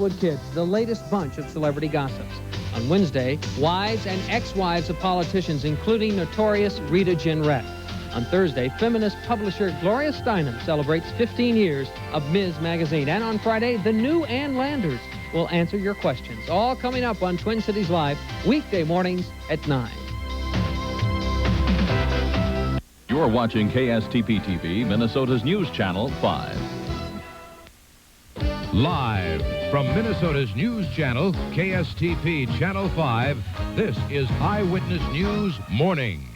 Hollywood Kids, the latest bunch of celebrity gossips. On Wednesday, wives and ex-wives of politicians, including notorious Rita Jenrette. On Thursday, feminist publisher Gloria Steinem celebrates 15 years of Ms. Magazine. And on Friday, the new Ann Landers will answer your questions. All coming up on Twin Cities Live, weekday mornings at 9. You're watching KSTP-TV, Minnesota's News Channel 5. Live from Minnesota's News Channel, KSTP Channel 5, this is Eyewitness News Morning.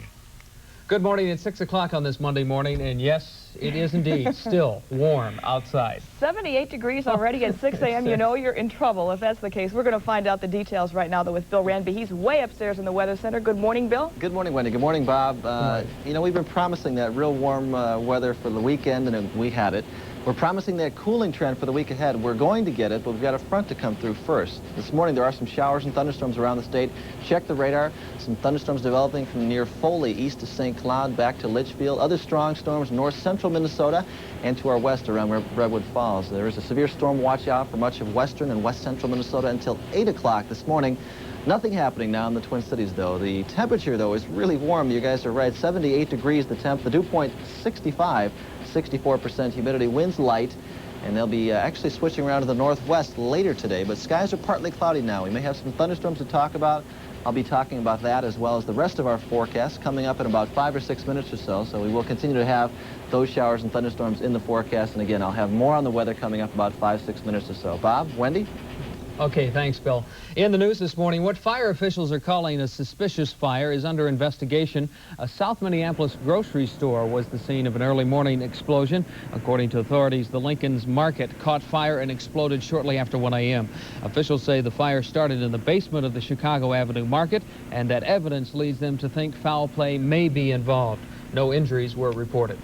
Good morning. It's 6 o'clock on this Monday morning, and yes, it is indeed still warm outside. 78 degrees already at 6 a.m. You know you're in trouble if that's the case. We're going to find out the details right now, though, with Bill Randby. He's way upstairs in the Weather Center. Good morning, Bill. Good morning, Wendy. Good morning, Bob. You know, we've been promising that real warm weather for the weekend, and we had it. We're promising that cooling trend for the week ahead. We're going to get it, but we've got a front to come through first. This morning, there are some showers and thunderstorms around the state. Check the radar. Some thunderstorms developing from near Foley, east to St. Cloud, back to Litchfield. Other strong storms north central Minnesota and to our west around Redwood Falls. There is a severe storm watch out for much of western and west central Minnesota until 8 o'clock this morning. Nothing happening now in the Twin Cities, though. The temperature, though, is really warm. You guys are right. 78 degrees the temp. The dew point 65. 64% humidity, winds light, and they'll be actually switching around to the northwest later today, but skies are partly cloudy now. We may have some thunderstorms to talk about. I'll be talking about that as well as the rest of our forecast coming up in about 5 or 6 minutes or so. So we will continue to have those showers and thunderstorms in the forecast. And again, I'll have more on the weather coming up about 5 or 6 minutes or so. Bob, Wendy? Okay, thanks, Bill. In the news this morning, what fire officials are calling a suspicious fire is under investigation. A South Minneapolis grocery store was the scene of an early morning explosion. According to authorities, the Lincoln's Market caught fire and exploded shortly after 1 a.m. Officials say the fire started in the basement of the Chicago Ave Market, and that evidence leads them to think foul play may be involved. No injuries were reported.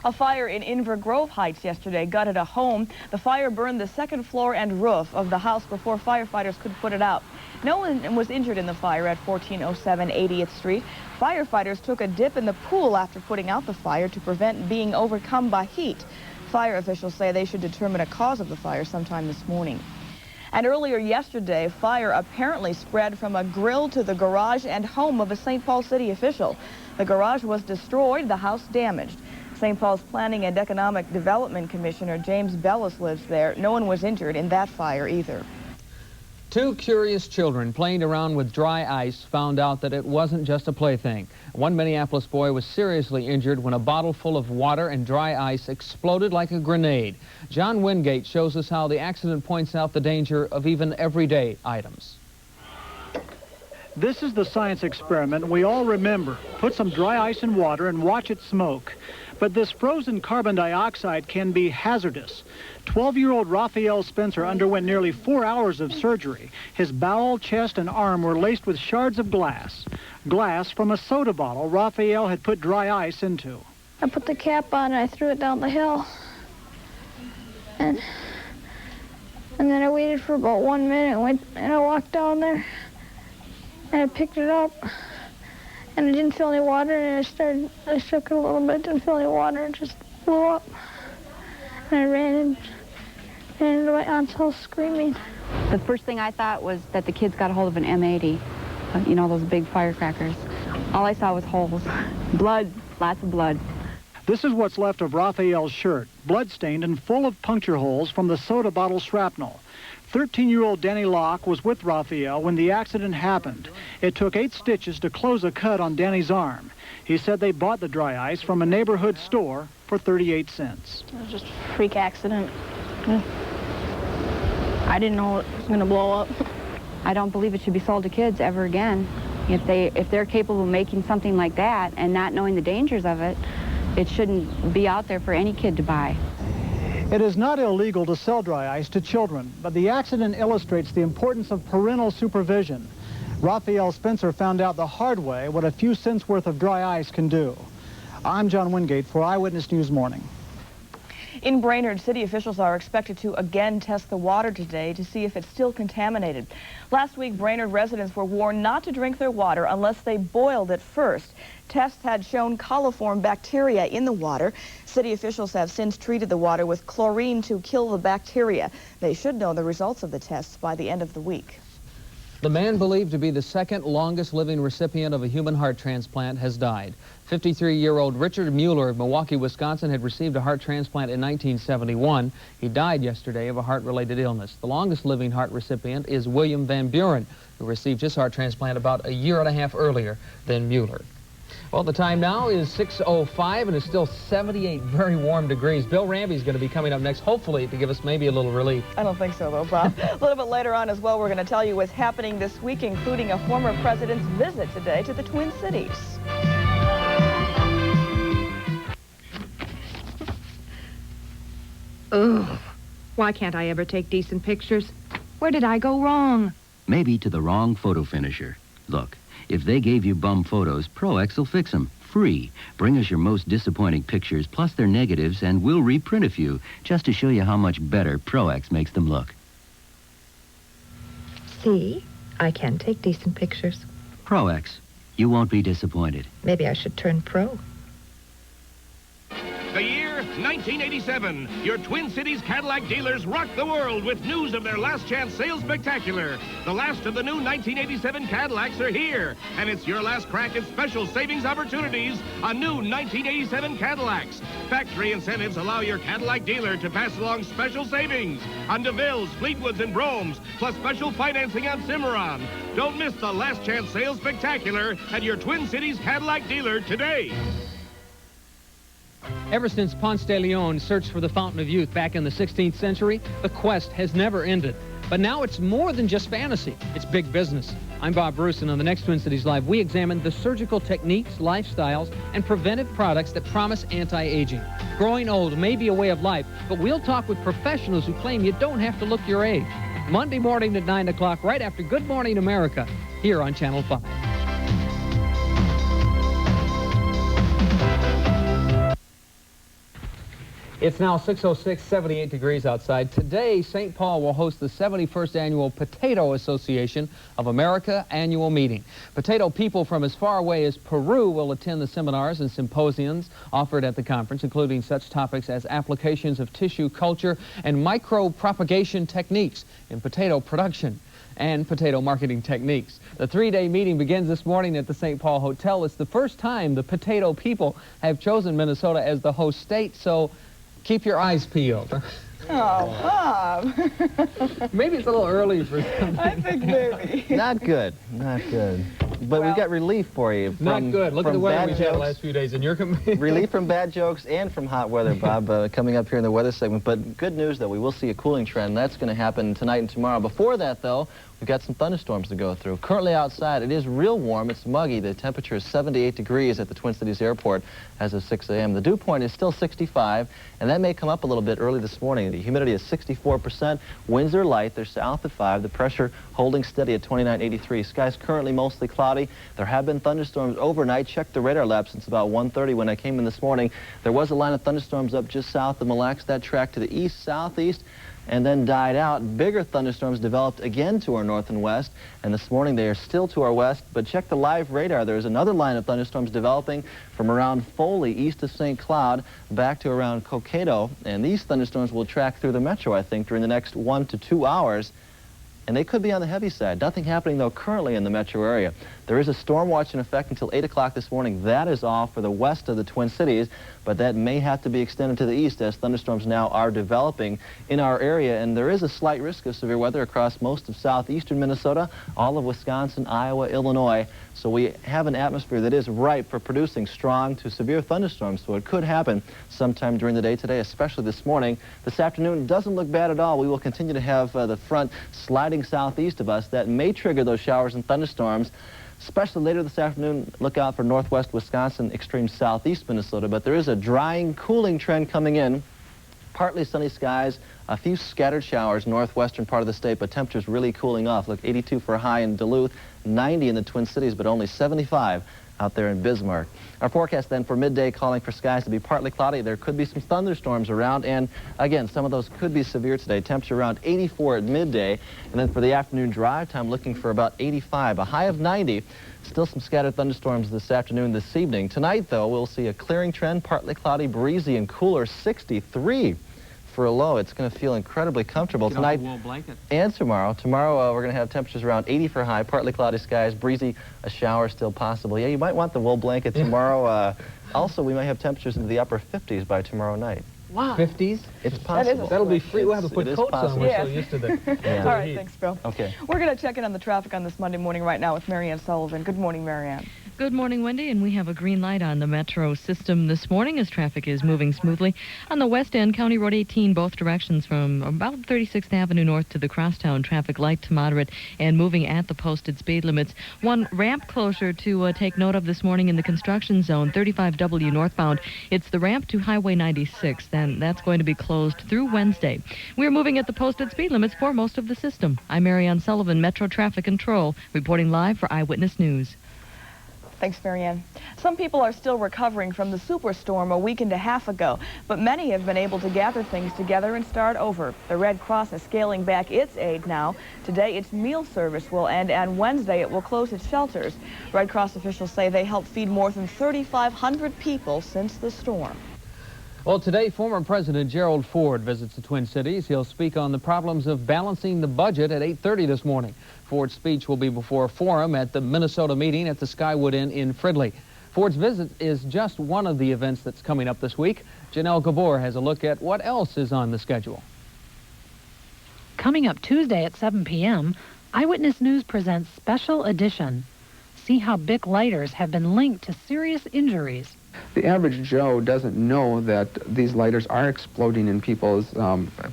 A fire in Inver Grove Heights yesterday gutted a home. The fire burned the second floor and roof of the house before firefighters could put it out. No one was injured in the fire at 1407 80th Street. Firefighters took a dip in the pool after putting out the fire to prevent being overcome by heat. Fire officials say they should determine a cause of the fire sometime this morning. And earlier yesterday, fire apparently spread from a grill to the garage and home of a St. Paul city official. The garage was destroyed, the house damaged. St. Paul's Planning and Economic Development Commissioner James Bellis lives there. No one was injured in that fire either. Two curious children playing around with dry ice found out that it wasn't just a plaything. One Minneapolis boy was seriously injured when a bottle full of water and dry ice exploded like a grenade. John Wingate shows us how the accident points out the danger of even everyday items. This is the science experiment we all remember. Put some dry ice in water and watch it smoke. But this frozen carbon dioxide can be hazardous. 12-year-old Rafael Spencer underwent nearly 4 hours of surgery. His bowel, chest, and arm were laced with shards of glass. Glass from a soda bottle Rafael had put dry ice into. I put the cap on and I threw it down the hill. And then I waited for about 1 minute and I walked down there and I picked it up. And I didn't feel any water, and I shook it a little bit, didn't feel any water, it just blew up. And I ran into my aunt's house screaming. The first thing I thought was that the kids got a hold of an M80, you know, those big firecrackers. All I saw was holes, blood, lots of blood. This is what's left of Rafael's shirt, blood-stained and full of puncture holes from the soda bottle shrapnel. 13-year-old Danny Locke was with Rafael when the accident happened. It took 8 stitches to close a cut on Danny's arm. He said they bought the dry ice from a neighborhood store for 38 cents. It was just a freak accident. I didn't know it was going to blow up. I don't believe it should be sold to kids ever again. If they're capable of making something like that and not knowing the dangers of it, it shouldn't be out there for any kid to buy. It is not illegal to sell dry ice to children, but the accident illustrates the importance of parental supervision. Rafael Spencer found out the hard way what a few cents worth of dry ice can do. I'm John Wingate for Eyewitness News Morning. In Brainerd, city officials are expected to again test the water today to see if it's still contaminated. Last week, Brainerd residents were warned not to drink their water unless they boiled it first. Tests had shown coliform bacteria in the water. City officials have since treated the water with chlorine to kill the bacteria. They should know the results of the tests by the end of the week. The man believed to be the second longest living recipient of a human heart transplant has died. 53-year-old Richard Mueller of Milwaukee, Wisconsin had received a heart transplant in 1971. He died yesterday of a heart-related illness. The longest living heart recipient is William Van Buren, who received his heart transplant about a year and a half earlier than Mueller. Well, the time now is 6:05 and it's still 78 very warm degrees. Bill Randby is going to be coming up next, hopefully to give us maybe a little relief. I don't think so, though, Bob. A little bit later on as well, we're going to tell you what's happening this week, including a former president's visit today to the Twin Cities. Ugh. Why can't I ever take decent pictures? Where did I go wrong? Maybe to the wrong photo finisher. Look, if they gave you bum photos, Proex will fix them. Free. Bring us your most disappointing pictures, plus their negatives, and we'll reprint a few, just to show you how much better Proex makes them look. See? I can take decent pictures. Proex. You won't be disappointed. Maybe I should turn pro. The year 1987. Your Twin Cities Cadillac dealers rock the world with news of their last chance sales spectacular. The last of the new 1987 Cadillacs are here, and it's your last crack at special savings opportunities on new 1987 Cadillacs. Factory incentives allow your Cadillac dealer to pass along special savings on DeVille's, Fleetwoods, and Bromes, plus special financing on Cimarron. Don't miss the last chance sales spectacular at your Twin Cities Cadillac dealer today. Ever since Ponce de Leon searched for the fountain of youth back in the 16th century, the quest has never ended. But now it's more than just fantasy. It's big business. I'm Bob Bruce, and on the next Twin Cities Live, we examine the surgical techniques, lifestyles, and preventive products that promise anti-aging. Growing old may be a way of life, but we'll talk with professionals who claim you don't have to look your age. Monday morning at 9 o'clock, right after Good Morning America, here on Channel 5. It's now 6:06, 78 degrees outside. Today, St. Paul will host the 71st Annual Potato Association of America annual meeting. Potato people from as far away as Peru will attend the seminars and symposiums offered at the conference, including such topics as applications of tissue culture and micro-propagation techniques in potato production and potato marketing techniques. The three-day meeting begins this morning at the St. Paul Hotel. It's the first time the potato people have chosen Minnesota as the host state, so keep your eyes peeled. Oh, Bob. Maybe it's a little early for something. I think maybe. Not good. Not good. But we've got relief for you. Not good. Look at the weather we've had the last few days, and you're relief from bad jokes and from hot weather, Bob, coming up here in the weather segment. But good news, though, we will see a cooling trend. That's going to happen tonight and tomorrow. Before that, though, we've got some thunderstorms to go through. Currently outside, it is real warm. It's muggy. The temperature is 78 degrees at the Twin Cities Airport as of 6 a.m. The dew point is still 65, and that may come up a little bit early this morning. The humidity is 64%. Winds are light. They're south at 5. The pressure holding steady at 2983. Skies currently mostly cloudy. There have been thunderstorms overnight. Checked the radar lab since about 1:30 when I came in this morning. There was a line of thunderstorms up just south of Mille Lacs. That tracked to the east-southeast and then died out. Bigger thunderstorms developed again to our north and west, and this morning they are still to our west. But check the live radar. There's another line of thunderstorms developing from around Foley, east of St. Cloud, back to around Cokato, and these thunderstorms will track through the metro, I think, during the next 1 to 2 hours. And they could be on the heavy side. Nothing happening, though, currently in the metro area. There is a storm watch in effect until 8 o'clock this morning. That is off for the west of the Twin Cities, but that may have to be extended to the east as thunderstorms now are developing in our area. And there is a slight risk of severe weather across most of southeastern Minnesota, all of Wisconsin, Iowa, Illinois. So we have an atmosphere that is ripe for producing strong to severe thunderstorms. So it could happen sometime during the day today, especially this morning. This afternoon doesn't look bad at all. We will continue to have the front sliding southeast of us. That may trigger those showers and thunderstorms, especially later this afternoon. Look out for northwest Wisconsin, extreme southeast Minnesota. But there is a drying, cooling trend coming in. Partly sunny skies, a few scattered showers northwestern part of the state, but temperatures really cooling off. Look, 82 for a high in Duluth, 90 in the Twin Cities, but only 75 out there in Bismarck. Our forecast then for midday calling for skies to be partly cloudy. There could be some thunderstorms around, and again, some of those could be severe today. Temperature around 84 at midday, and then for the afternoon drive time, looking for about 85, a high of 90. Still some scattered thunderstorms this afternoon, this evening. Tonight, though, we'll see a clearing trend, partly cloudy, breezy, and cooler, 63 for a low. It's going to feel incredibly comfortable tonight and tomorrow. Tomorrow, we're going to have temperatures around 80 for high, partly cloudy skies, breezy, a shower still possible. Yeah, you might want the wool blanket tomorrow. Also, we might have temperatures into the upper 50s by tomorrow night. Wow. 50s? It's possible. That'll be free. We'll have to put coats on. We're so used to the All right, thanks, Bill. Okay. We're going to check in on the traffic on this Monday morning right now with Marianne Sullivan. Good morning, Marianne. Good morning, Wendy, and we have a green light on the metro system this morning as traffic is moving smoothly. On the west end, County Road 18, both directions from about 36th Avenue north to the crosstown, traffic light to moderate and moving at the posted speed limits. One ramp closure to take note of this morning in the construction zone, 35W northbound. It's the ramp to Highway 96, and that's going to be closed through Wednesday. We're moving at the posted speed limits for most of the system. I'm Marianne Sullivan, Metro Traffic Control, reporting live for Eyewitness News. Thanks, Marianne. Some people are still recovering from the superstorm a week and a half ago, but many have been able to gather things together and start over. The Red Cross is scaling back its aid now. Today, its meal service will end, and Wednesday it will close its shelters. Red Cross officials say they helped feed more than 3,500 people since the storm. Well, today, former President Gerald Ford visits the Twin Cities. He'll speak on the problems of balancing the budget at 8:30 this morning. Ford's speech will be before a forum at the Minnesota meeting at the Skywood Inn in Fridley. Ford's visit is just one of the events that's coming up this week. Janelle Gabor has a look at what else is on the schedule. Coming up Tuesday at 7 p.m., Eyewitness News presents Special Edition. See how Bic lighters have been linked to serious injuries. The average Joe doesn't know that these lighters are exploding in people's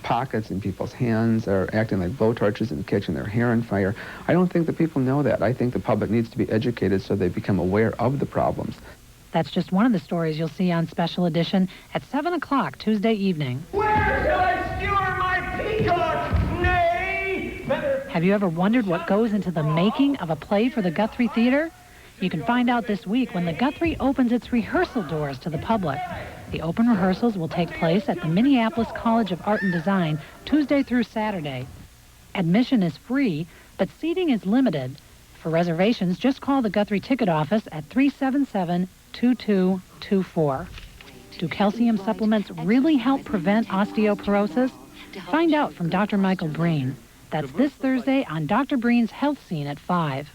pockets, in people's hands, or acting like blowtorches and catching their hair on fire. I don't think that people know that. I think the public needs to be educated so they become aware of the problems. That's just one of the stories you'll see on Special Edition at 7 o'clock Tuesday evening. Where shall I skewer my peacock? Nay! Have you ever wondered what goes into the making of a play for the Guthrie Theater? You can find out this week when the Guthrie opens its rehearsal doors to the public. The open rehearsals will take place at the Minneapolis College of Art and Design Tuesday through Saturday. Admission is free, but seating is limited. For reservations, just call the Guthrie ticket office at 377-2224. Do calcium supplements really help prevent osteoporosis? Find out from Dr. Michael Breen. That's this Thursday on Dr. Breen's Health Scene at 5.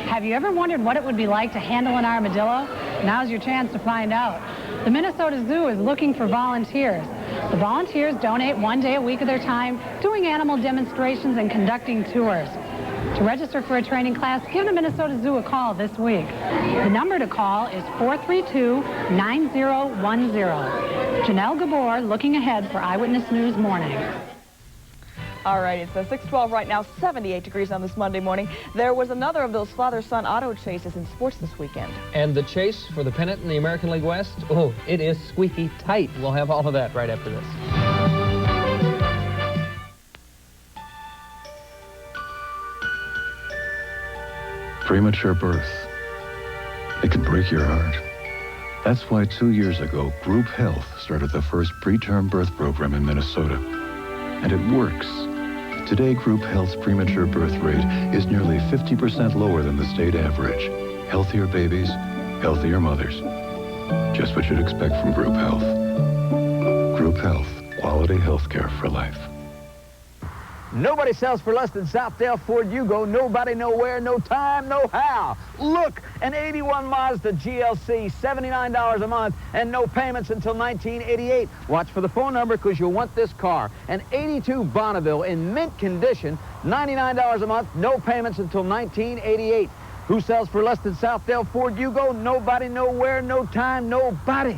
Have you ever wondered what it would be like to handle an armadillo? Now's your chance to find out. The Minnesota Zoo is looking for volunteers. The volunteers donate 1 day a week of their time doing animal demonstrations and conducting tours. To register for a training class, give the Minnesota Zoo a call this week. The number to call is 432-9010. Janelle Gabor looking ahead for Eyewitness News Morning. All right, it's 6:12 right now, 78 degrees on this Monday morning. There was another of those father-son auto chases in sports this weekend. And the chase for the pennant in the American League West, oh, it is squeaky tight. We'll have all of that right after this. Premature birth. It can break your heart. That's why 2 years ago, Group Health started the first preterm birth program in Minnesota. And it works. Today, Group Health's premature birth rate is nearly 50% lower than the state average. Healthier babies, healthier mothers. Just what you'd expect from Group Health. Group Health, quality health care for life. Nobody sells for less than Southdale Ford Yugo. Nobody, nowhere, no time, no how. Look, an 81 Mazda GLC, $79 a month, and no payments until 1988. Watch for the phone number because you'll want this car. An 82 Bonneville in mint condition, $99 a month, no payments until 1988. Who sells for less than Southdale Ford Yugo? Nobody, nowhere, no time, nobody.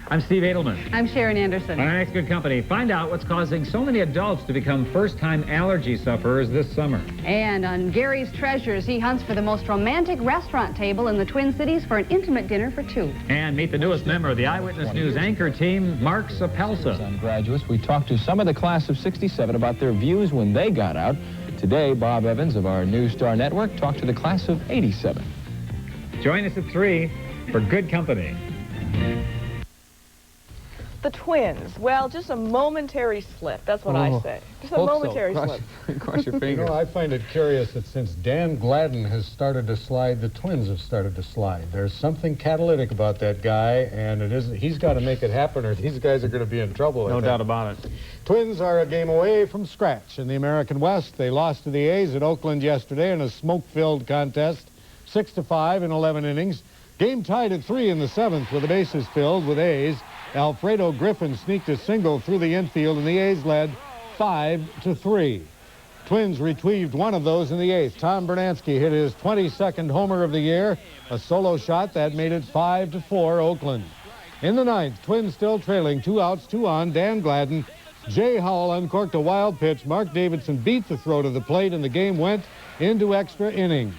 I'm Steve Edelman. I'm Sharon Anderson. On our next Good Company, find out what's causing so many adults to become first-time allergy sufferers this summer. And on Gary's Treasures, he hunts for the most romantic restaurant table in the Twin Cities for an intimate dinner for two. And meet the newest member of the Eyewitness News anchor team, Mark Sapelsa. Graduates, we talked to some of the class of '67 about their views when they got out. Today, Bob Evans of our News Star Network talked to the class of '87. Join us at 3 for Good Company. The Twins. Well, just a momentary slip. That's what I say. Just a momentary slip. Cross your fingers. You know, I find it curious that since Dan Gladden has started to slide, the Twins have started to slide. There's something catalytic about that guy, and he's got to make it happen, or these guys are going to be in trouble. No doubt about it. Twins are a game away from scratch in the American West. They lost to the A's at Oakland yesterday in a smoke-filled contest, 6-5 in 11 innings. Game tied at 3 in the 7th with the bases filled with A's. Alfredo Griffin sneaked a single through the infield, and the A's led 5-3. Twins retrieved one of those in the 8th. Tom Bernansky hit his 22nd homer of the year, a solo shot that made it 5-4 Oakland. In the 9th, Twins still trailing, 2 outs, 2 on. Dan Gladden, Jay Howell uncorked a wild pitch. Mark Davidson beat the throw to the plate, and the game went into extra innings.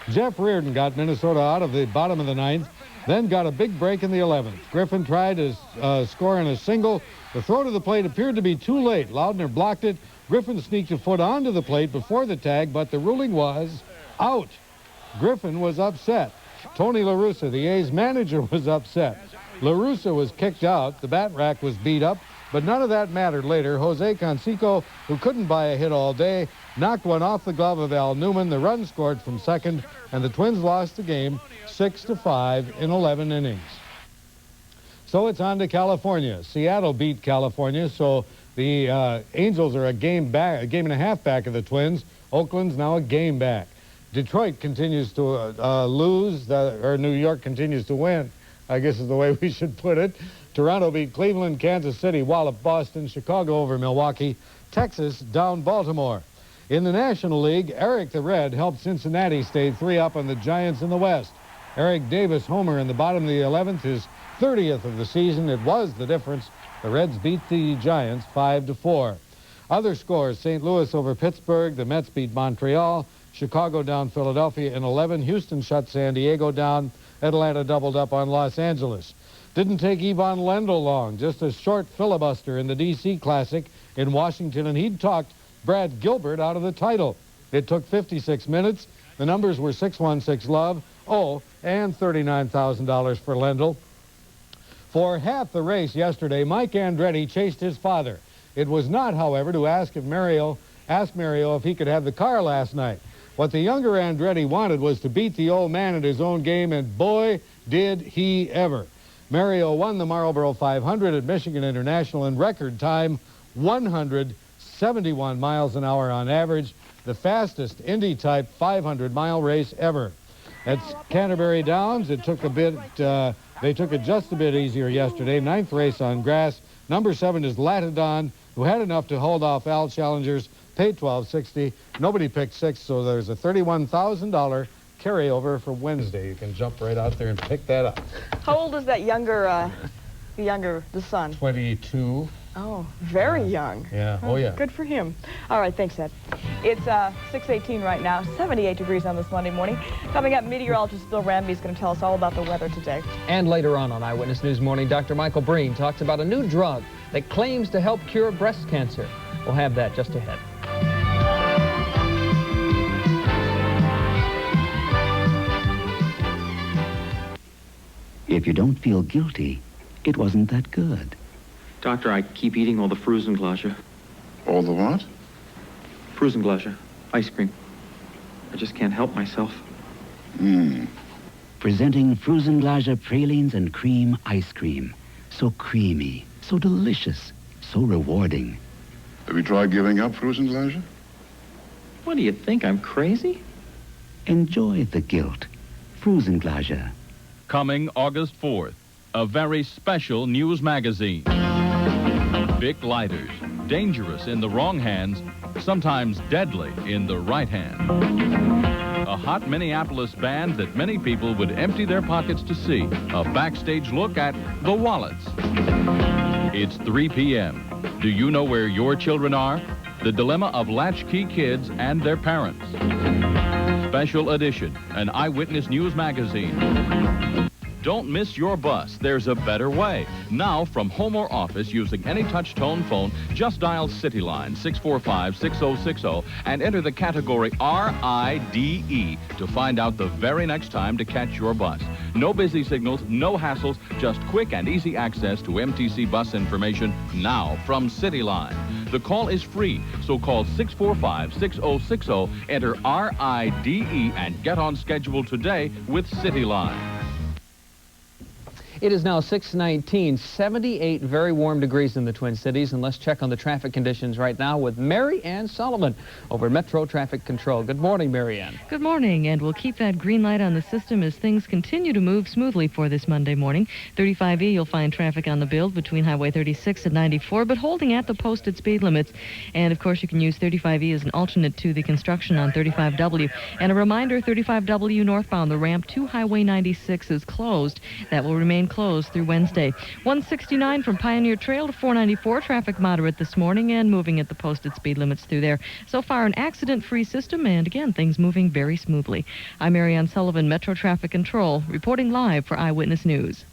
Jeff Reardon got Minnesota out of the bottom of the 9th, then got a big break in the 11th. Griffin tried to score in a single. The throw to the plate appeared to be too late. Loudner blocked it. Griffin sneaked a foot onto the plate before the tag, but the ruling was out. Griffin was upset. Tony La Russa, the A's manager, was upset. La Russa was kicked out. The bat rack was beat up, but none of that mattered later. Jose Canseco, who couldn't buy a hit all day, knocked one off the glove of Al Newman. The run scored from second, and the Twins lost the game 6-5 in 11 innings. So it's on to California. Seattle beat California, so the Angels are a game and a half back of the Twins. Oakland's now a game back. Detroit continues to lose, or New York continues to win, I guess is the way we should put it. Toronto beat Cleveland, Kansas City walloped Boston, Chicago over Milwaukee, Texas down Baltimore. In the National League, Eric the Red helped Cincinnati stay 3 up on the Giants in the West. Eric Davis homer in the bottom of the 11th, his 30th of the season. It was the difference. The Reds beat the Giants 5-4. Other scores: St. Louis over Pittsburgh, the Mets beat Montreal, Chicago down Philadelphia in 11, Houston shut San Diego down, Atlanta doubled up on Los Angeles. Didn't take Ivan Lendl long, just a short filibuster in the D.C. Classic in Washington, and he'd talked Brad Gilbert out of the title. It took 56 minutes. The numbers were 6-1-6 love, and $39,000 for Lendl. For half the race yesterday, Mike Andretti chased his father. It was not, however, to ask Mario if he could have the car last night. What the younger Andretti wanted was to beat the old man at his own game, and boy, did he ever. Mario won the Marlboro 500 at Michigan International in record time, 171 miles an hour on average, the fastest Indy-type 500-mile race ever. At Canterbury Downs, they took it just a bit easier yesterday. 9th race on grass. Number 7 is Latidon, who had enough to hold off Al Challengers, paid $12.60. Nobody picked 6, so there's a $31,000 carryover for Wednesday. You can jump right out there and pick that up. How old is that the son? 22. Oh, very young. Yeah, oh yeah. Good for him. All right, thanks, Ed. It's 6:18 right now, 78 degrees on this Monday morning. Coming up, meteorologist Bill Randby is going to tell us all about the weather today. And later on Eyewitness News Morning, Dr. Michael Breen talks about a new drug that claims to help cure breast cancer. We'll have that just ahead. If you don't feel guilty, it wasn't that good. Doctor, I keep eating all the Frusenglasche. All the what? Frusenglasche. Ice cream. I just can't help myself. Presenting Frusenglasche pralines and cream ice cream. So creamy, so delicious, so rewarding. Have you tried giving up Frusenglasche? What do you think, I'm crazy? Enjoy the guilt. Frusenglasche. Coming August 4th, a very special news magazine. Bic lighters, dangerous in the wrong hands, sometimes deadly in the right hand. A hot Minneapolis band that many people would empty their pockets to see. A backstage look at The Wallets. It's 3 p.m. Do you know where your children are? The dilemma of latchkey kids and their parents. Special edition, an Eyewitness News magazine. Don't miss your bus. There's a better way. Now, from home or office, using any touch-tone phone, just dial CityLine 645-6060 and enter the category RIDE to find out the very next time to catch your bus. No busy signals, no hassles, just quick and easy access to MTC bus information now from CityLine. The call is free, so call 645-6060, enter RIDE, and get on schedule today with CityLine. It is now 6:19, 78 very warm degrees in the Twin Cities, and let's check on the traffic conditions right now with Mary Ann Sullivan over at Metro Traffic Control. Good morning, Mary Ann. Good morning, and we'll keep that green light on the system as things continue to move smoothly for this Monday morning. 35E, you'll find traffic on the build between Highway 36 and 94, but holding at the posted speed limits. And, of course, you can use 35E as an alternate to the construction on 35W. And a reminder, 35W northbound, the ramp to Highway 96 is closed. That will remain closed through Wednesday. 169 from Pioneer Trail to 494, traffic moderate this morning and moving at the posted speed limits through there. So far, an accident-free system, and again, things moving very smoothly. I'm Mary Ann Sullivan, Metro Traffic Control, reporting live for Eyewitness News.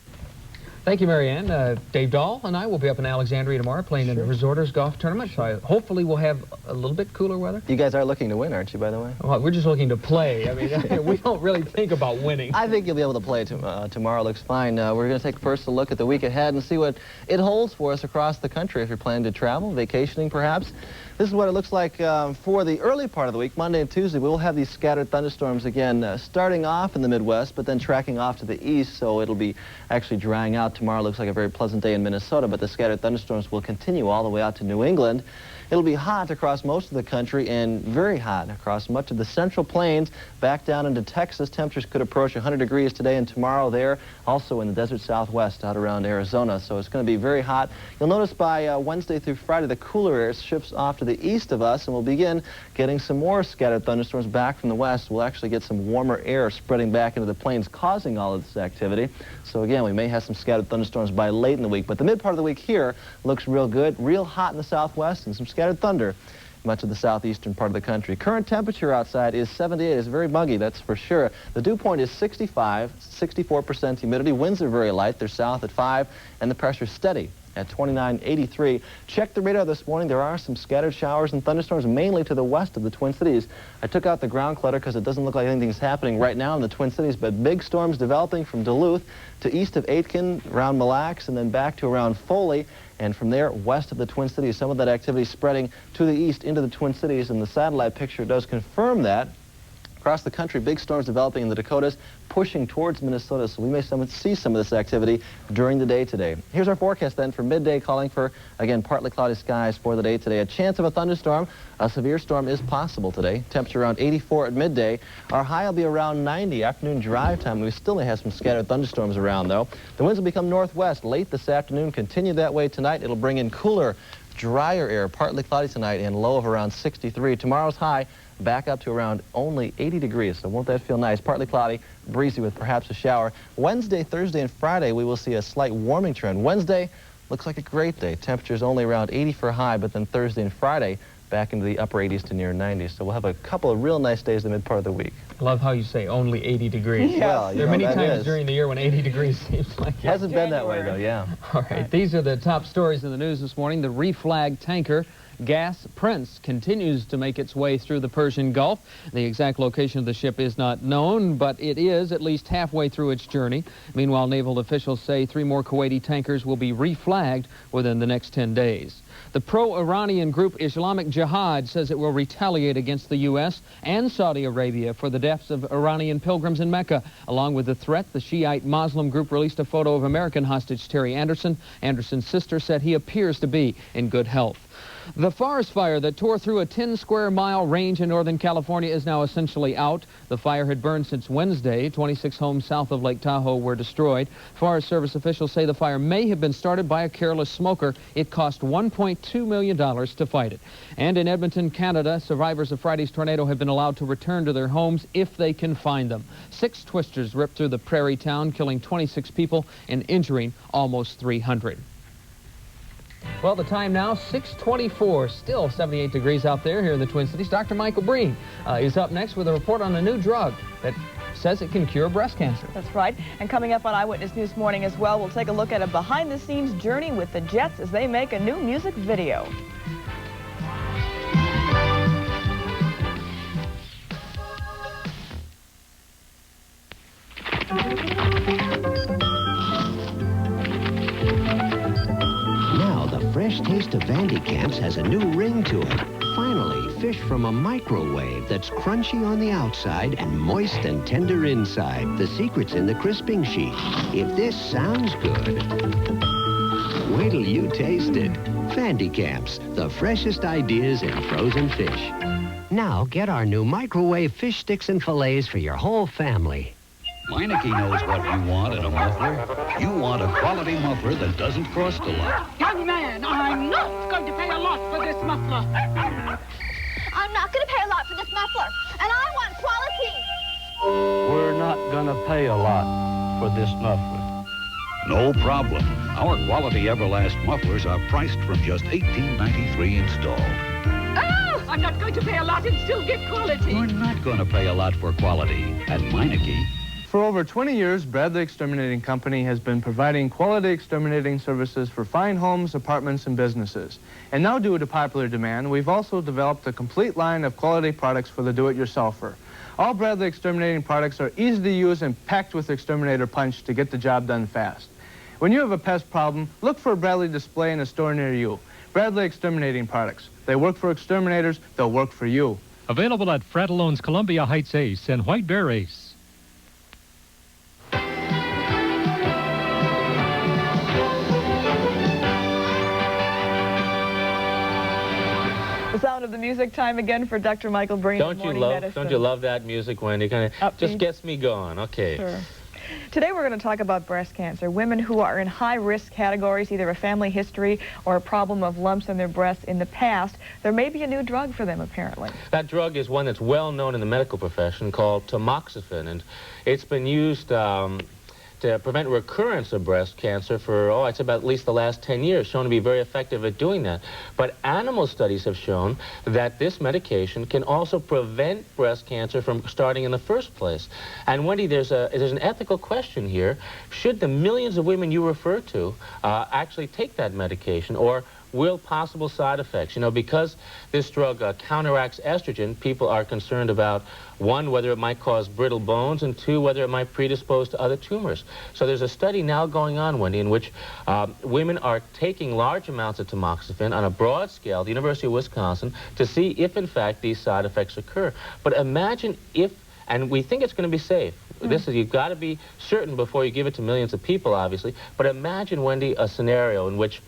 Thank you, Mary Ann. Dave Dahl and I will be up in Alexandria tomorrow playing in the Resorters Golf Tournament, so hopefully we'll have a little bit cooler weather. You guys are looking to win, aren't you, by the way? Well, we're just looking to play. I mean, we don't really think about winning. I think you'll be able to play tomorrow. Looks fine. We're going to take first a look at the week ahead and see what it holds for us across the country if you're planning to travel, vacationing perhaps. This is what it looks like for the early part of the week, Monday and Tuesday. We will have these scattered thunderstorms again, starting off in the Midwest, but then tracking off to the east, so it'll be actually drying out. Tomorrow looks like a very pleasant day in Minnesota, but the scattered thunderstorms will continue all the way out to New England. It'll be hot across most of the country and very hot across much of the Central Plains. Back down into Texas, temperatures could approach 100 degrees today and tomorrow there. Also in the desert Southwest out around Arizona. So it's going to be very hot. You'll notice by Wednesday through Friday, the cooler air shifts off to the east of us, and we'll begin getting some more scattered thunderstorms back from the west. We'll actually get some warmer air spreading back into the plains, causing all of this activity. So again, we may have some scattered thunderstorms by late in the week. But the mid part of the week here looks real good. Real hot in the southwest and some scattered thunder much of the southeastern part of the country. Current temperature outside is 78. It's very muggy, that's for sure. The dew point is 65, 64% humidity. Winds are very light. They're south at 5, and the pressure's steady at 2983. Check the radar this morning. There are some scattered showers and thunderstorms, mainly to the west of the Twin Cities. I took out the ground clutter because it doesn't look like anything's happening right now in the Twin Cities, but big storms developing from Duluth to east of Aitkin, around Mille Lacs, and then back to around Foley. And from there, west of the Twin Cities, some of that activity spreading to the east into the Twin Cities, and the satellite picture does confirm that. Across the country, big storms developing in the Dakotas, pushing towards Minnesota, so we may see some of this activity during the day today. Here's our forecast then for midday, calling for, again, partly cloudy skies for the day today. A chance of a thunderstorm. A severe storm is possible today. Temperature around 84 at midday. Our high will be around 90. Afternoon drive time. We still may have some scattered thunderstorms around, though. The winds will become northwest late this afternoon. Continue that way tonight. It'll bring in cooler, drier air, partly cloudy tonight, and low of around 63. Tomorrow's high back up to around only 80 degrees, so won't that feel nice? Partly cloudy, breezy with perhaps a shower. Wednesday, Thursday, and Friday, we will see a slight warming trend. Wednesday looks like a great day. Temperatures only around 80 for high, but then Thursday and Friday back into the upper 80s to near 90s. So we'll have a couple of real nice days in the mid part of the week. I love how you say only 80 degrees. Yeah. Well, there are many times during the year when 80 degrees seems like it hasn't been that way, though, yeah. All right, these are the top stories in the news this morning. The reflagged tanker Gas Prince continues to make its way through the Persian Gulf. The exact location of the ship is not known, but it is at least halfway through its journey. Meanwhile, naval officials say 3 more Kuwaiti tankers will be reflagged within the next 10 days. The pro-Iranian group Islamic Jihad says it will retaliate against the U.S. and Saudi Arabia for the deaths of Iranian pilgrims in Mecca. Along with the threat, the Shiite Muslim group released a photo of American hostage Terry Anderson. Anderson's sister said he appears to be in good health. The forest fire that tore through a 10-square-mile range in Northern California is now essentially out. The fire had burned since Wednesday. 26 homes south of Lake Tahoe were destroyed. Forest Service officials say the fire may have been started by a careless smoker. It cost $1.2 million to fight it. And in Edmonton, Canada, survivors of Friday's tornado have been allowed to return to their homes if they can find them. 6 twisters ripped through the prairie town, killing 26 people and injuring almost 300. Well, the time now, 6:24. Still 78 degrees out there here in the Twin Cities. Dr. Michael Breen is up next with a report on a new drug that says it can cure breast cancer. That's right. And coming up on Eyewitness News Morning as well, we'll take a look at a behind-the-scenes journey with the Jets as they make a new music video. Fresh taste of Vandy Camps has a new ring to it. Finally, fish from a microwave that's crunchy on the outside and moist and tender inside. The secret's in the crisping sheet. If this sounds good, wait till you taste it. Vandy Camps, the freshest ideas in frozen fish. Now get our new microwave fish sticks and fillets for your whole family. Meineke knows what you want in a muffler. You want a quality muffler that doesn't cost a lot. Young man, I'm not going to pay a lot for this muffler. I'm not going to pay a lot for this muffler, and I want quality. We're not going to pay a lot for this muffler. No problem. Our quality Everlast mufflers are priced from just $18.93 installed. Oh, I'm not going to pay a lot and still get quality. You're not going to pay a lot for quality at Meineke. For over 20 years, Bradley Exterminating Company has been providing quality exterminating services for fine homes, apartments, and businesses. And now, due to popular demand, we've also developed a complete line of quality products for the do-it-yourselfer. All Bradley Exterminating products are easy to use and packed with exterminator punch to get the job done fast. When you have a pest problem, look for a Bradley display in a store near you. Bradley Exterminating products. They work for exterminators, they'll work for you. Available at Frattallone's Columbia Heights Ace and White Bear Ace. The sound of the music, time again for Dr. Michael Breen. Don't you love that music, Wendy? Kind of just gets me going. Okay. Sure. Today we're going to talk about breast cancer. Women who are in high-risk categories, either a family history or a problem of lumps in their breasts in the past. There may be a new drug for them, apparently. That drug is one that's well known in the medical profession called tamoxifen, and it's been used to prevent recurrence of breast cancer for, it's about at least the last 10 years, shown to be very effective at doing that. But animal studies have shown that this medication can also prevent breast cancer from starting in the first place. And Wendy, there's an ethical question here. Should the millions of women you refer to actually take that medication, or will possible side effects? You know, because this drug counteracts estrogen, people are concerned about, one, whether it might cause brittle bones, and two, whether it might predispose to other tumors. So there's a study now going on, Wendy, in which women are taking large amounts of tamoxifen on a broad scale at the University of Wisconsin to see if, in fact, these side effects occur. But imagine if, and we think it's going to be safe. This is, you've got to be certain before you give it to millions of people, obviously. But imagine, Wendy, a scenario in which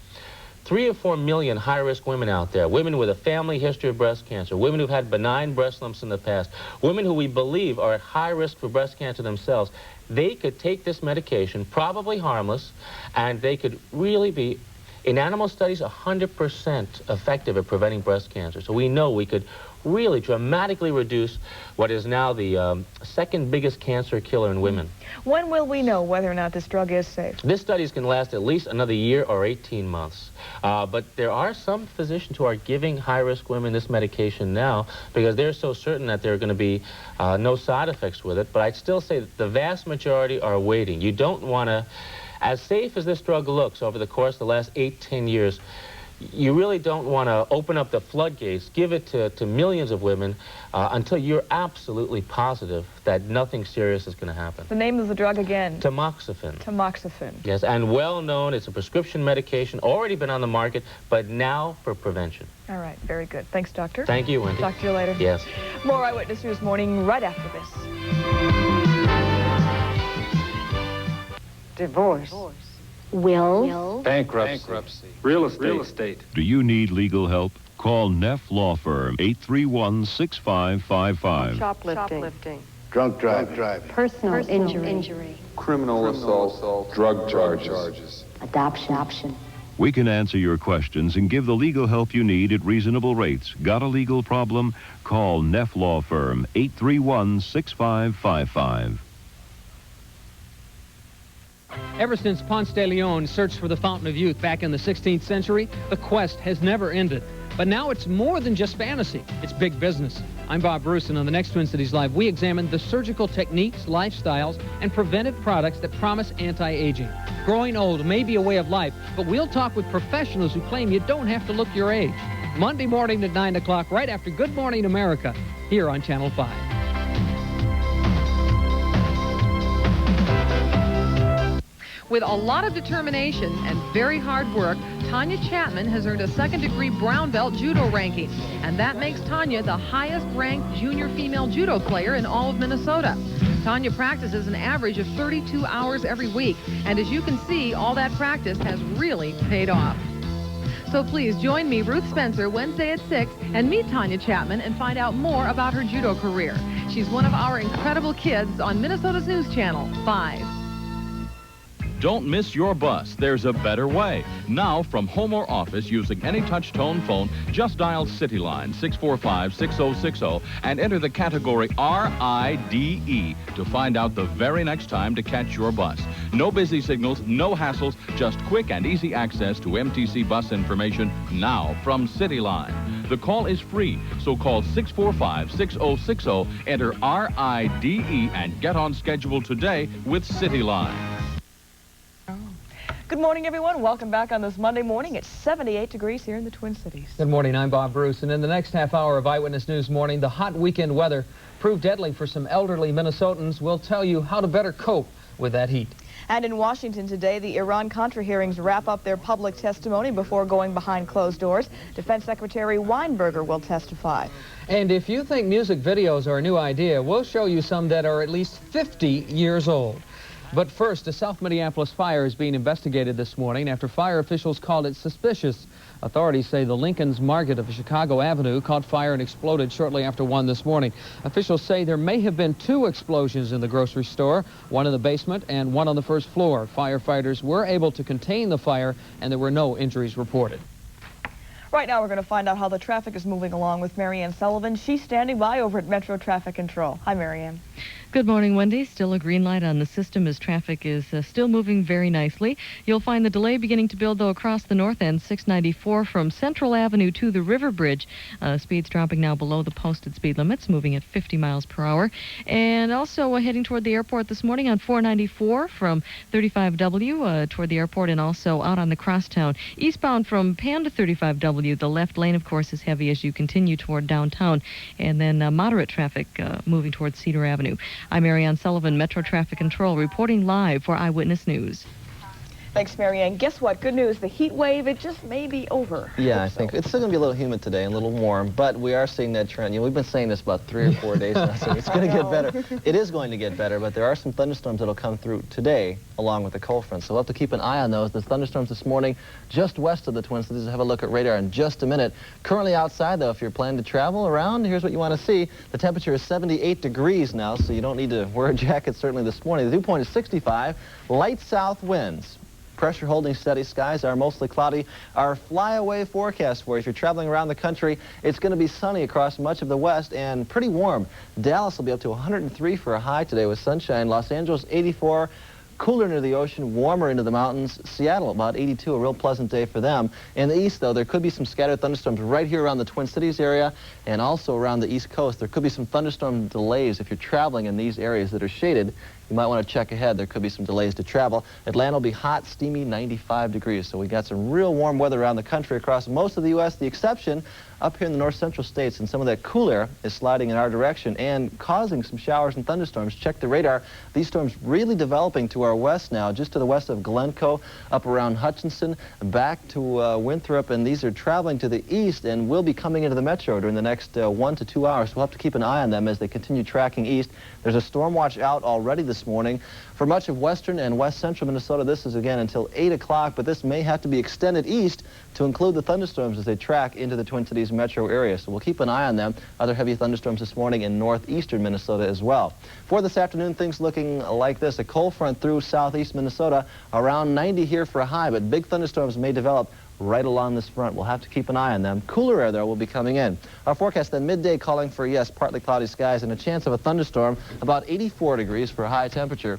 3 or 4 million high-risk women out there, women with a family history of breast cancer, women who've had benign breast lumps in the past, women who we believe are at high risk for breast cancer themselves, they could take this medication, probably harmless, and they could really be, in animal studies, 100% effective at preventing breast cancer. So we know we could really dramatically reduce what is now the second biggest cancer killer in women. When will we know whether or not this drug is safe? This study can last at least another year or 18 months. But there are some physicians who are giving high-risk women this medication now because they're so certain that there are going to be no side effects with it. But I'd still say that the vast majority are waiting. You don't want to, as safe as this drug looks over the course of the last 8-10 years, you really don't want to open up the floodgates, give it to millions of women until you're absolutely positive that nothing serious is going to happen. The name of the drug again? Tamoxifen. Tamoxifen. Yes, and well known. It's a prescription medication, already been on the market, but now for prevention. All right, very good. Thanks, Doctor. Thank you, Wendy. Talk to you later. Yes. More Eyewitness News Morning right after this. Divorce Will. Bankruptcy. Real estate. Do you need legal help? Call Neff Law Firm, 831-6555. Shoplifting. Drunk driving. Personal injury. Criminal assault. Drug charges. Adoption. We can answer your questions and give the legal help you need at reasonable rates. Got a legal problem? Call Neff Law Firm, 831-6555. Ever since Ponce de Leon searched for the fountain of youth back in the 16th century, the quest has never ended. But now it's more than just fantasy. It's big business. I'm Bob Bruce, and on the next Twin Cities Live, we examine the surgical techniques, lifestyles, and preventive products that promise anti-aging. Growing old may be a way of life, but we'll talk with professionals who claim you don't have to look your age. Monday morning at 9 o'clock, right after Good Morning America, here on Channel 5. With a lot of determination and very hard work, Tanya Chapman has earned a second-degree brown belt judo ranking, and that makes Tanya the highest-ranked junior female judo player in all of Minnesota. Tanya practices an average of 32 hours every week, and as you can see, all that practice has really paid off. So please join me, Ruth Spencer, Wednesday at 6, and meet Tanya Chapman and find out more about her judo career. She's one of our incredible kids on Minnesota's News Channel 5. Don't miss your bus. There's a better way. Now, from home or office, using any touch-tone phone, just dial CityLine 645-6060 and enter the category RIDE to find out the very next time to catch your bus. No busy signals, no hassles, just quick and easy access to MTC bus information now from CityLine. The call is free, so call 645-6060, enter RIDE, and get on schedule today with CityLine. Good morning, everyone. Welcome back on this Monday morning. It's 78 degrees here in the Twin Cities. Good morning. I'm Bob Bruce. And in the next half hour of Eyewitness News Morning, the hot weekend weather proved deadly for some elderly Minnesotans. We'll tell you how to better cope with that heat. And in Washington today, the Iran-Contra hearings wrap up their public testimony before going behind closed doors. Defense Secretary Weinberger will testify. And if you think music videos are a new idea, we'll show you some that are at least 50 years old. But first, a South Minneapolis fire is being investigated this morning after fire officials called it suspicious. Authorities say the Lincoln's Market of Chicago Avenue caught fire and exploded shortly after 1 this morning. Officials say there may have been 2 explosions in the grocery store, one in the basement and one on the first floor. Firefighters were able to contain the fire, and there were no injuries reported. Right now, we're going to find out how the traffic is moving along with Marianne Sullivan. She's standing by over at Metro Traffic Control. Hi, Marianne. Good morning, Wendy. Still a green light on the system as traffic is still moving very nicely. You'll find the delay beginning to build, though, across the north end, 694 from Central Avenue to the River Bridge. Speeds dropping now below the posted speed limits, moving at 50 miles per hour. And also heading toward the airport this morning on 494 from 35W toward the airport, and also out on the crosstown. Eastbound from Pan to 35W, the left lane, of course, is heavy as you continue toward downtown. And then moderate traffic moving toward Cedar Avenue. I'm Marianne Sullivan, Metro Traffic Control, reporting live for Eyewitness News. Thanks, Marianne. Guess what? Good news. The heat wave, it just may be over. Yeah, I think it's still going to be a little humid today and a little warm, but we are seeing that trend. You know, we've been saying this about 3 or 4 days now, so it's going to get better. It is going to get better, but there are some thunderstorms that will come through today along with the cold front, so we'll have to keep an eye on those. The thunderstorms this morning just west of the Twin Cities. We'll have a look at radar in just a minute. Currently outside, though, if you're planning to travel around, here's what you want to see. The temperature is 78 degrees now, so you don't need to wear a jacket certainly this morning. The dew point is 65. Light south winds. Pressure holding steady. Skies are mostly cloudy. Our flyaway forecast for you. If you're traveling around the country, it's going to be sunny across much of the west and pretty warm. Dallas will be up to 103 for a high today with sunshine. Los Angeles 84. Cooler near the ocean, warmer into the mountains. Seattle about 82, a real pleasant day for them. In the east, though, there could be some scattered thunderstorms right here around the Twin Cities area and also around the east coast. There could be some thunderstorm delays if you're traveling in these areas that are shaded. You might want to check ahead. There could be some delays to travel. Atlanta will be hot, steamy, 95 degrees. So we got some real warm weather around the country across most of the U.S. The exception up here in the north central states, and some of that cool air is sliding in our direction and causing some showers and thunderstorms. Check the radar. These storms really developing to our west now, just to the west of Glencoe, up around Hutchinson, back to Winthrop, and these are traveling to the east and will be coming into the metro during the next 1 to 2 hours. We'll have to keep an eye on them as they continue tracking east. There's a storm watch out already this this morning. For much of western and west central Minnesota, this is again until 8 o'clock, but this may have to be extended east to include the thunderstorms as they track into the Twin Cities metro area. So we'll keep an eye on them. Other heavy thunderstorms this morning in northeastern Minnesota as well. For this afternoon, things looking like this. A cold front through southeast Minnesota, around 90 here for a high, but big thunderstorms may develop right along this front. We'll have to keep an eye on them. Cooler air, though, will be coming in. Our forecast then midday calling for, yes, partly cloudy skies and a chance of a thunderstorm, about 84 degrees for a high temperature.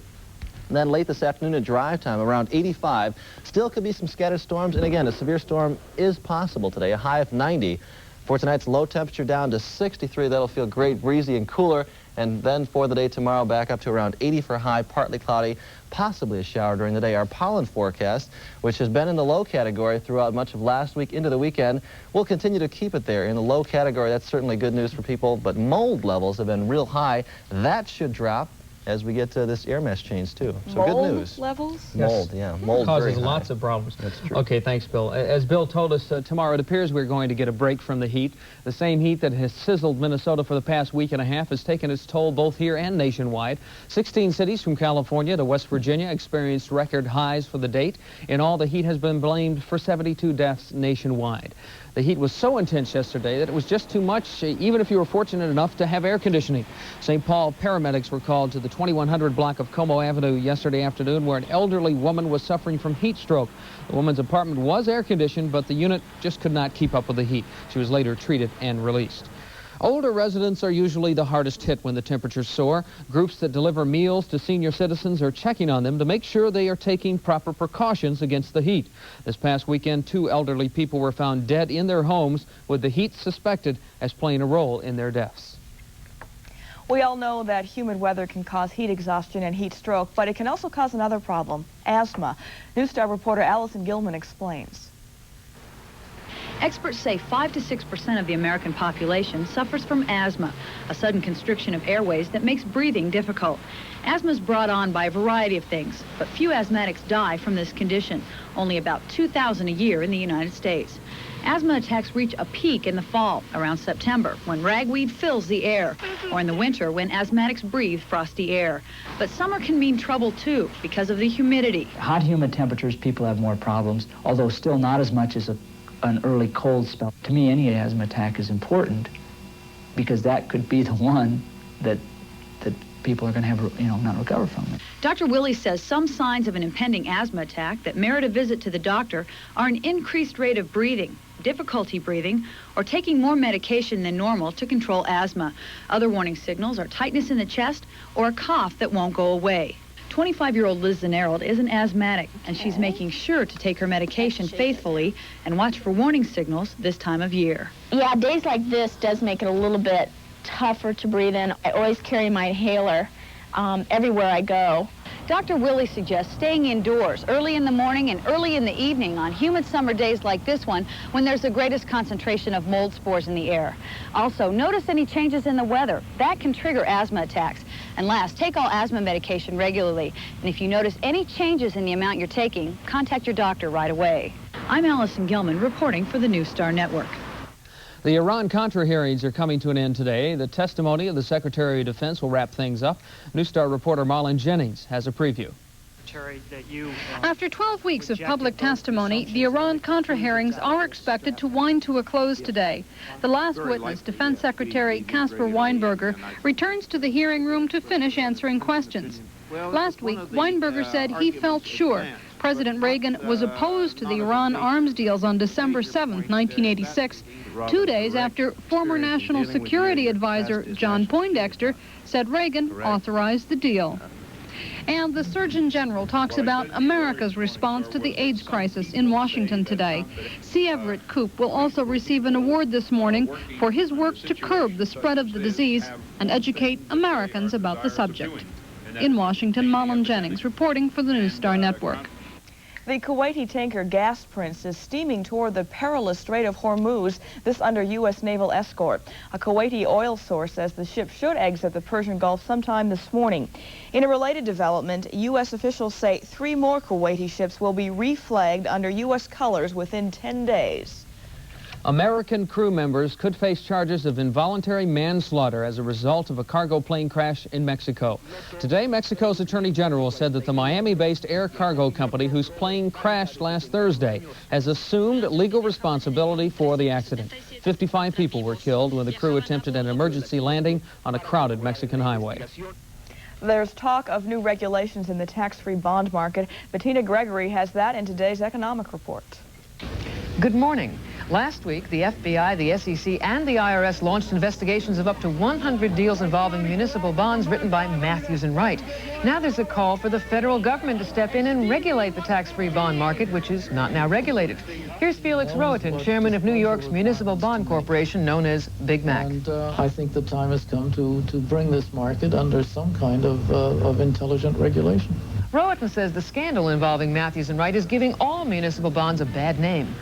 And then late this afternoon at drive time, around 85. Still could be some scattered storms, and again, a severe storm is possible today, a high of 90. For tonight's low temperature down to 63, that'll feel great, breezy and cooler. And then for the day tomorrow, back up to around 80 for a high, partly cloudy, possibly a shower during the day. Our pollen forecast, which has been in the low category throughout much of last week into the weekend, we'll continue to keep it there in the low category. That's certainly good news for people, but mold levels have been real high. That should drop as we get to this air mass change, too. So mold good news. Levels? Mold, yeah. Mold causes lots of problems. That's true. Okay, thanks, Bill. As Bill told us, tomorrow it appears we're going to get a break from the heat. The same heat that has sizzled Minnesota for the past week and a half has taken its toll both here and nationwide. 16 cities from California to West Virginia experienced record highs for the date. In all, the heat has been blamed for 72 deaths nationwide. The heat was so intense yesterday that it was just too much, even if you were fortunate enough to have air conditioning. St. Paul paramedics were called to the 2100 block of Como Avenue yesterday afternoon, where an elderly woman was suffering from heat stroke. The woman's apartment was air conditioned, but the unit just could not keep up with the heat. She was later treated and released. Older residents are usually the hardest hit when the temperatures soar. Groups that deliver meals to senior citizens are checking on them to make sure they are taking proper precautions against the heat. This past weekend, 2 elderly people were found dead in their homes with the heat suspected as playing a role in their deaths. We all know that humid weather can cause heat exhaustion and heat stroke, but it can also cause another problem, asthma. News Star reporter Allison Gilman explains. Experts say 5 to 6% of the American population suffers from asthma, a sudden constriction of airways that makes breathing difficult. Asthma is brought on by a variety of things, but few asthmatics die from this condition, only about 2,000 a year in the United States. Asthma attacks reach a peak in the fall, around September, when ragweed fills the air, or in the winter when asthmatics breathe frosty air. But summer can mean trouble, too, because of the humidity. Hot, humid temperatures, people have more problems, although still not as much as an early cold spell. To me, any asthma attack is important because that could be the one that people are going to have, not recover from it. Dr. Willie says some signs of an impending asthma attack that merit a visit to the doctor are an increased rate of breathing, difficulty breathing, or taking more medication than normal to control asthma. Other warning signals are tightness in the chest or a cough that won't go away. 25-year-old Liz Zanarald is an asthmatic, and she's making sure to take her medication faithfully and watch for warning signals this time of year. Yeah, days like this does make it a little bit tougher to breathe in. I always carry my inhaler everywhere I go. Dr. Willie suggests staying indoors early in the morning and early in the evening on humid summer days like this one when there's the greatest concentration of mold spores in the air. Also, notice any changes in the weather. That can trigger asthma attacks. And last, take all asthma medication regularly. And if you notice any changes in the amount you're taking, contact your doctor right away. I'm Allison Gilman reporting for the News Star Network. The Iran-Contra hearings are coming to an end today. The testimony of the Secretary of Defense will wrap things up. News Star reporter Marlon Jennings has a preview. After 12 weeks of public testimony, the Iran-Contra hearings are expected to wind to a close today. The last witness, Defense Secretary Caspar Weinberger, returns to the hearing room to finish answering questions. Last week, Weinberger said he felt sure President Reagan was opposed to the Iran arms deals on December 7, 1986, 2 days after former National Security Advisor John Poindexter said Reagan authorized the deal. And the Surgeon General talks about America's response to the AIDS crisis in Washington today. C. Everett Koop will also receive an award this morning for his work to curb the spread of the disease and educate Americans about the subject. In Washington, Marlon Jennings reporting for the News Star Network. The Kuwaiti tanker Gas Prince is steaming toward the perilous Strait of Hormuz, this under U.S. naval escort. A Kuwaiti oil source says the ship should exit the Persian Gulf sometime this morning. In a related development, U.S. officials say 3 more Kuwaiti ships will be reflagged under U.S. colors within 10 days. American crew members could face charges of involuntary manslaughter as a result of a cargo plane crash in Mexico. Today, Mexico's Attorney General said that the Miami-based air cargo company whose plane crashed last Thursday has assumed legal responsibility for the accident. 55 people were killed when the crew attempted an emergency landing on a crowded Mexican highway. There's talk of new regulations in the tax-free bond market. Bettina Gregory has that in today's economic report. Good morning. Last week, the FBI, the SEC, and the IRS launched investigations of up to 100 deals involving municipal bonds written by Matthews and Wright. Now there's a call for the federal government to step in and regulate the tax-free bond market, which is not now regulated. Here's Felix Rohatyn, chairman of New York's Municipal Bond Corporation, known as Big Mac. And I think the time has come to bring this market under some kind of intelligent regulation. Rohatyn says the scandal involving Matthews and Wright is giving all municipal bonds a bad name.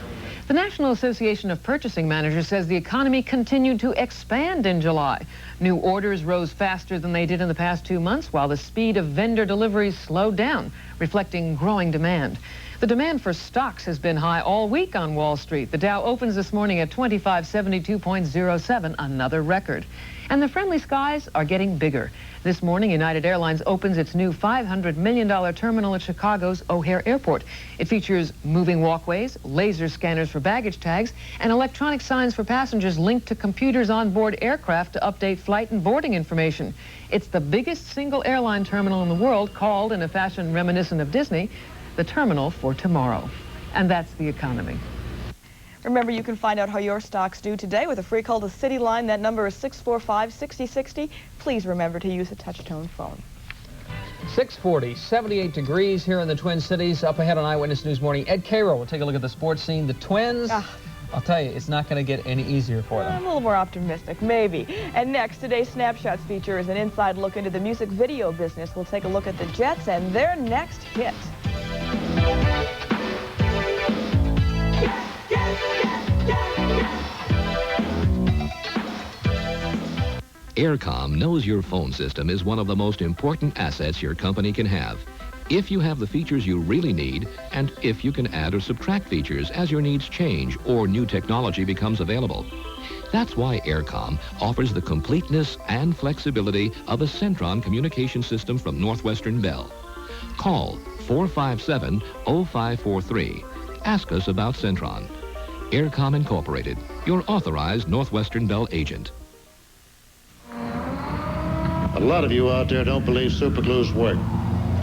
The National Association of Purchasing Managers says the economy continued to expand in July. New orders rose faster than they did in the past 2 months, while the speed of vendor deliveries slowed down, reflecting growing demand. The demand for stocks has been high all week on Wall Street. The Dow opens this morning at 2572.07, another record. And the friendly skies are getting bigger. This morning, United Airlines opens its new $500 million terminal at Chicago's O'Hare Airport. It features moving walkways, laser scanners for baggage tags, and electronic signs for passengers linked to computers on board aircraft to update flight and boarding information. It's the biggest single airline terminal in the world, called, in a fashion reminiscent of Disney, the Terminal for Tomorrow. And that's the economy. Remember, you can find out how your stocks do today with a free call to City Line. That number is 645-6060. Please remember to use a touch-tone phone. 640, 78 degrees here in the Twin Cities. Up ahead on Eyewitness News Morning, Ed Karow will take a look at the sports scene. The Twins, I'll tell you, it's not going to get any easier for them. I'm a little more optimistic, maybe. And next, today's Snapshots feature is an inside look into the music video business. We'll take a look at the Jets and their next hit. Aircom knows your phone system is one of the most important assets your company can have. If you have the features you really need, and if you can add or subtract features as your needs change or new technology becomes available. That's why Aircom offers the completeness and flexibility of a Centron communication system from Northwestern Bell. Call 457-0543. Ask us about Centron. Aircom Incorporated, your authorized Northwestern Bell agent. A lot of you out there don't believe superglues work.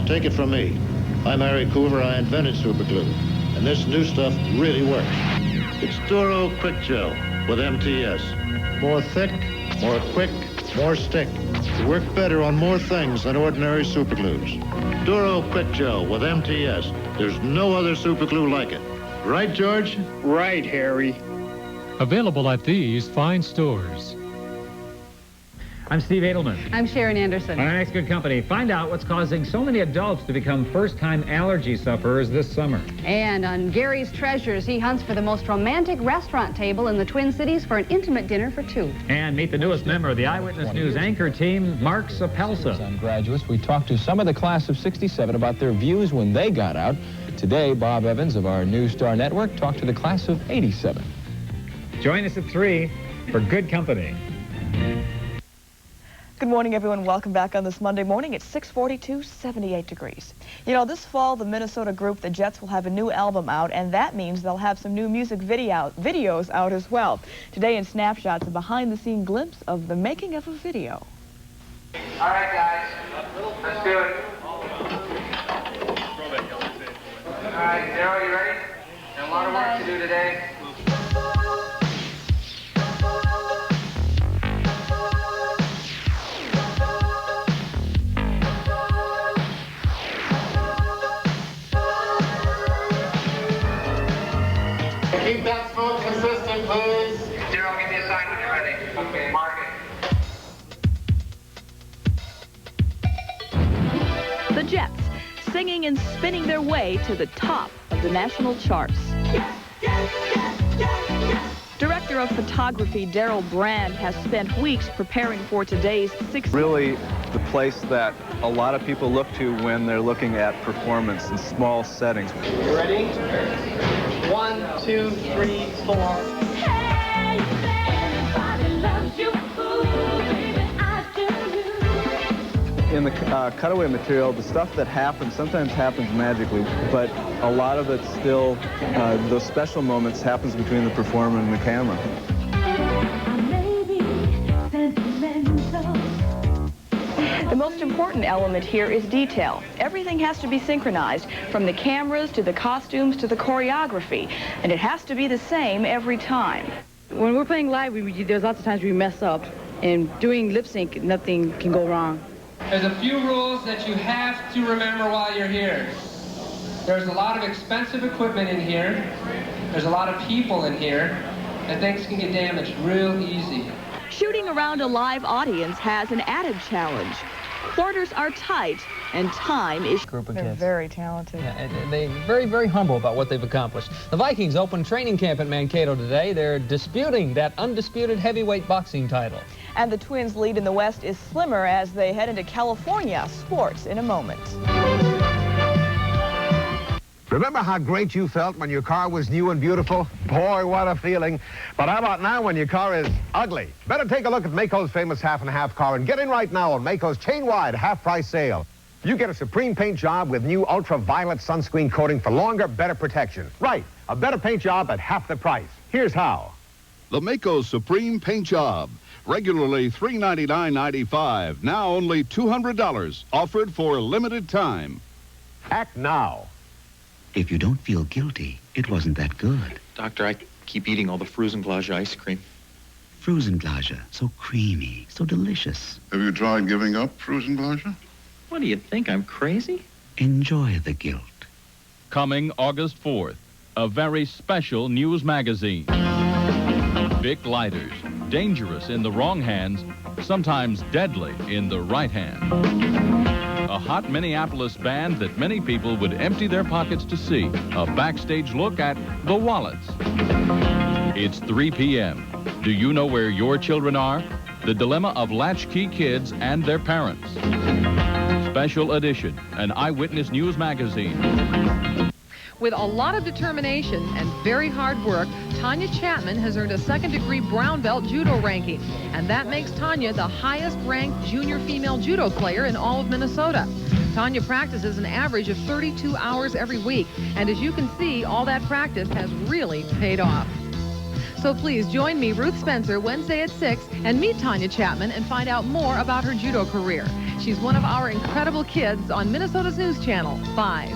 Take it from me. I'm Harry Coover. I invented superglue. And this new stuff really works. It's Duro Quick Gel with MTS. More thick, more quick, more stick. To work better on more things than ordinary superglues. Duro Quick Gel with MTS. There's no other superglue like it. Right, George? Right, Harry. Available at these fine stores. I'm Steve Edelman. I'm Sharon Anderson. On our next Good Company, find out what's causing so many adults to become first-time allergy sufferers this summer. And on Gary's Treasures, he hunts for the most romantic restaurant table in the Twin Cities for an intimate dinner for two. And meet the newest member of the Eyewitness News anchor team, Mark Sapelsa. Graduates, we talked to some of the class of '67 about their views when they got out. Today, Bob Evans of our News Star Network talked to the class of '87. Join us at 3 for Good Company. Good morning, everyone. Welcome back on this Monday morning. It's 6:42, 78 degrees. You know, this fall, the Minnesota group, the Jets, will have a new album out, and that means they'll have some new music videos out as well. Today in Snapshots, a behind-the-scene glimpse of the making of a video. All right, guys. Let's do it. All right, Daryl, you ready? Got a lot of work to do today. Keep that smoke consistent, please. Daryl, get the assignment ready. Okay, mark it. The Jets, singing and spinning their way to the top of the national charts. Director of photography Daryl Brand has spent weeks preparing for today's Really the place that a lot of people look to when they're looking at performance in small settings. You ready? 1, 2, 3, 4. in the cutaway material, the stuff that happens sometimes happens magically, but a lot of it still, those special moments happens between the performer and the camera. The most important element here is detail. Everything has to be synchronized, from the cameras to the costumes to the choreography, and it has to be the same every time. When we're playing live, there's lots of times we mess up, and doing lip sync, nothing can go wrong. There's a few rules that you have to remember while you're here. There's a lot of expensive equipment in here. There's a lot of people in here, and things can get damaged real easy. Shooting around a live audience has an added challenge. Quarters are tight, and time is... Group of They're kids. very talented. Yeah, and they're very, very humble about what they've accomplished. The Vikings opened training camp at Mankato today. They're disputing that undisputed heavyweight boxing title. And the Twins' lead in the West is slimmer as they head into California. Sports in a moment. Remember how great you felt when your car was new and beautiful? Boy, what a feeling. But how about now when your car is ugly? Better take a look at Maaco's famous half and half car and get in right now on Maaco's chain-wide half-price sale. You get a supreme paint job with new ultraviolet sunscreen coating for longer, better protection. Right, a better paint job at half the price. Here's how. The Maaco's Supreme Paint Job. Regularly $399.95. Now only $200. Offered for a limited time. Act now. If you don't feel guilty, it wasn't that good. Doctor, I keep eating all the Frusenglage ice cream. Frusenglage, so creamy, so delicious. Have you tried giving up Frusenglage? What do you think, I'm crazy? Enjoy the guilt. Coming August 4th, a very special news magazine. Bic lighters, dangerous in the wrong hands, sometimes deadly in the right hand. A hot Minneapolis band that many people would empty their pockets to see. A backstage look at the Wallets. It's 3 p.m. Do you know where your children are? The dilemma of latchkey kids and their parents. Special edition, an Eyewitness News magazine. With a lot of determination and very hard work, Tanya Chapman has earned a second-degree brown belt judo ranking. And that makes Tanya the highest-ranked junior female judo player in all of Minnesota. Tanya practices an average of 32 hours every week. And as you can see, all that practice has really paid off. So please join me, Ruth Spencer, Wednesday at 6, and meet Tanya Chapman and find out more about her judo career. She's one of our incredible kids on Minnesota's News Channel 5.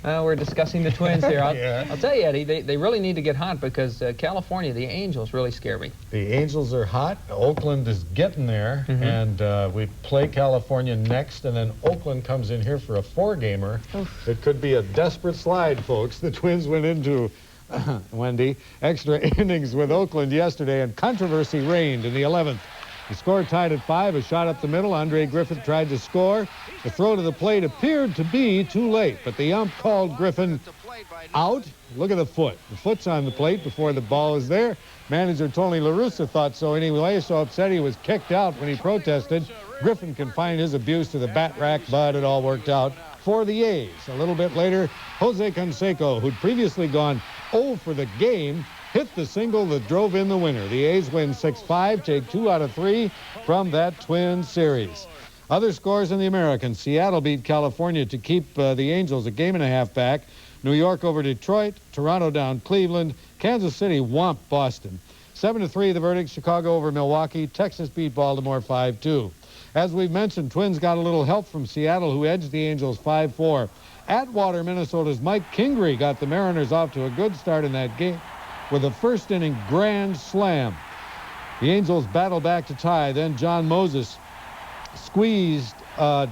We're discussing the Twins here. I'll tell you, Eddie, they really need to get hot because California, the Angels, really scare me. The Angels are hot. Oakland is getting there, and we play California next, and then Oakland comes in here for a 4-gamer. It could be a desperate slide, folks. The Twins went into, Wendy, extra innings with Oakland yesterday, and controversy reigned in the 11th. The score tied at 5, a shot up the middle. Andre Griffith tried to score. The throw to the plate appeared to be too late, but the ump called Griffin out. Look at the foot. The foot's on the plate before the ball is there. Manager Tony La Russa thought so anyway, so upset he was kicked out when he protested. Griffin confined his abuse to the bat rack, but it all worked out for the A's. A little bit later, Jose Canseco, who'd previously gone 0 for the game, hit the single that drove in the winner. The A's win 6-5, take 2 out of 3 from that Twins series. Other scores in the American. Seattle beat California to keep the Angels a game and a half back. New York over Detroit. Toronto down Cleveland. Kansas City whomped Boston. 7-3 the verdict. Chicago over Milwaukee. Texas beat Baltimore 5-2. As we've mentioned, Twins got a little help from Seattle, who edged the Angels 5-4. Atwater, Minnesota's Mike Kingery got the Mariners off to a good start in that game with a first-inning grand slam. The Angels battled back to tie. Then John Moses squeezed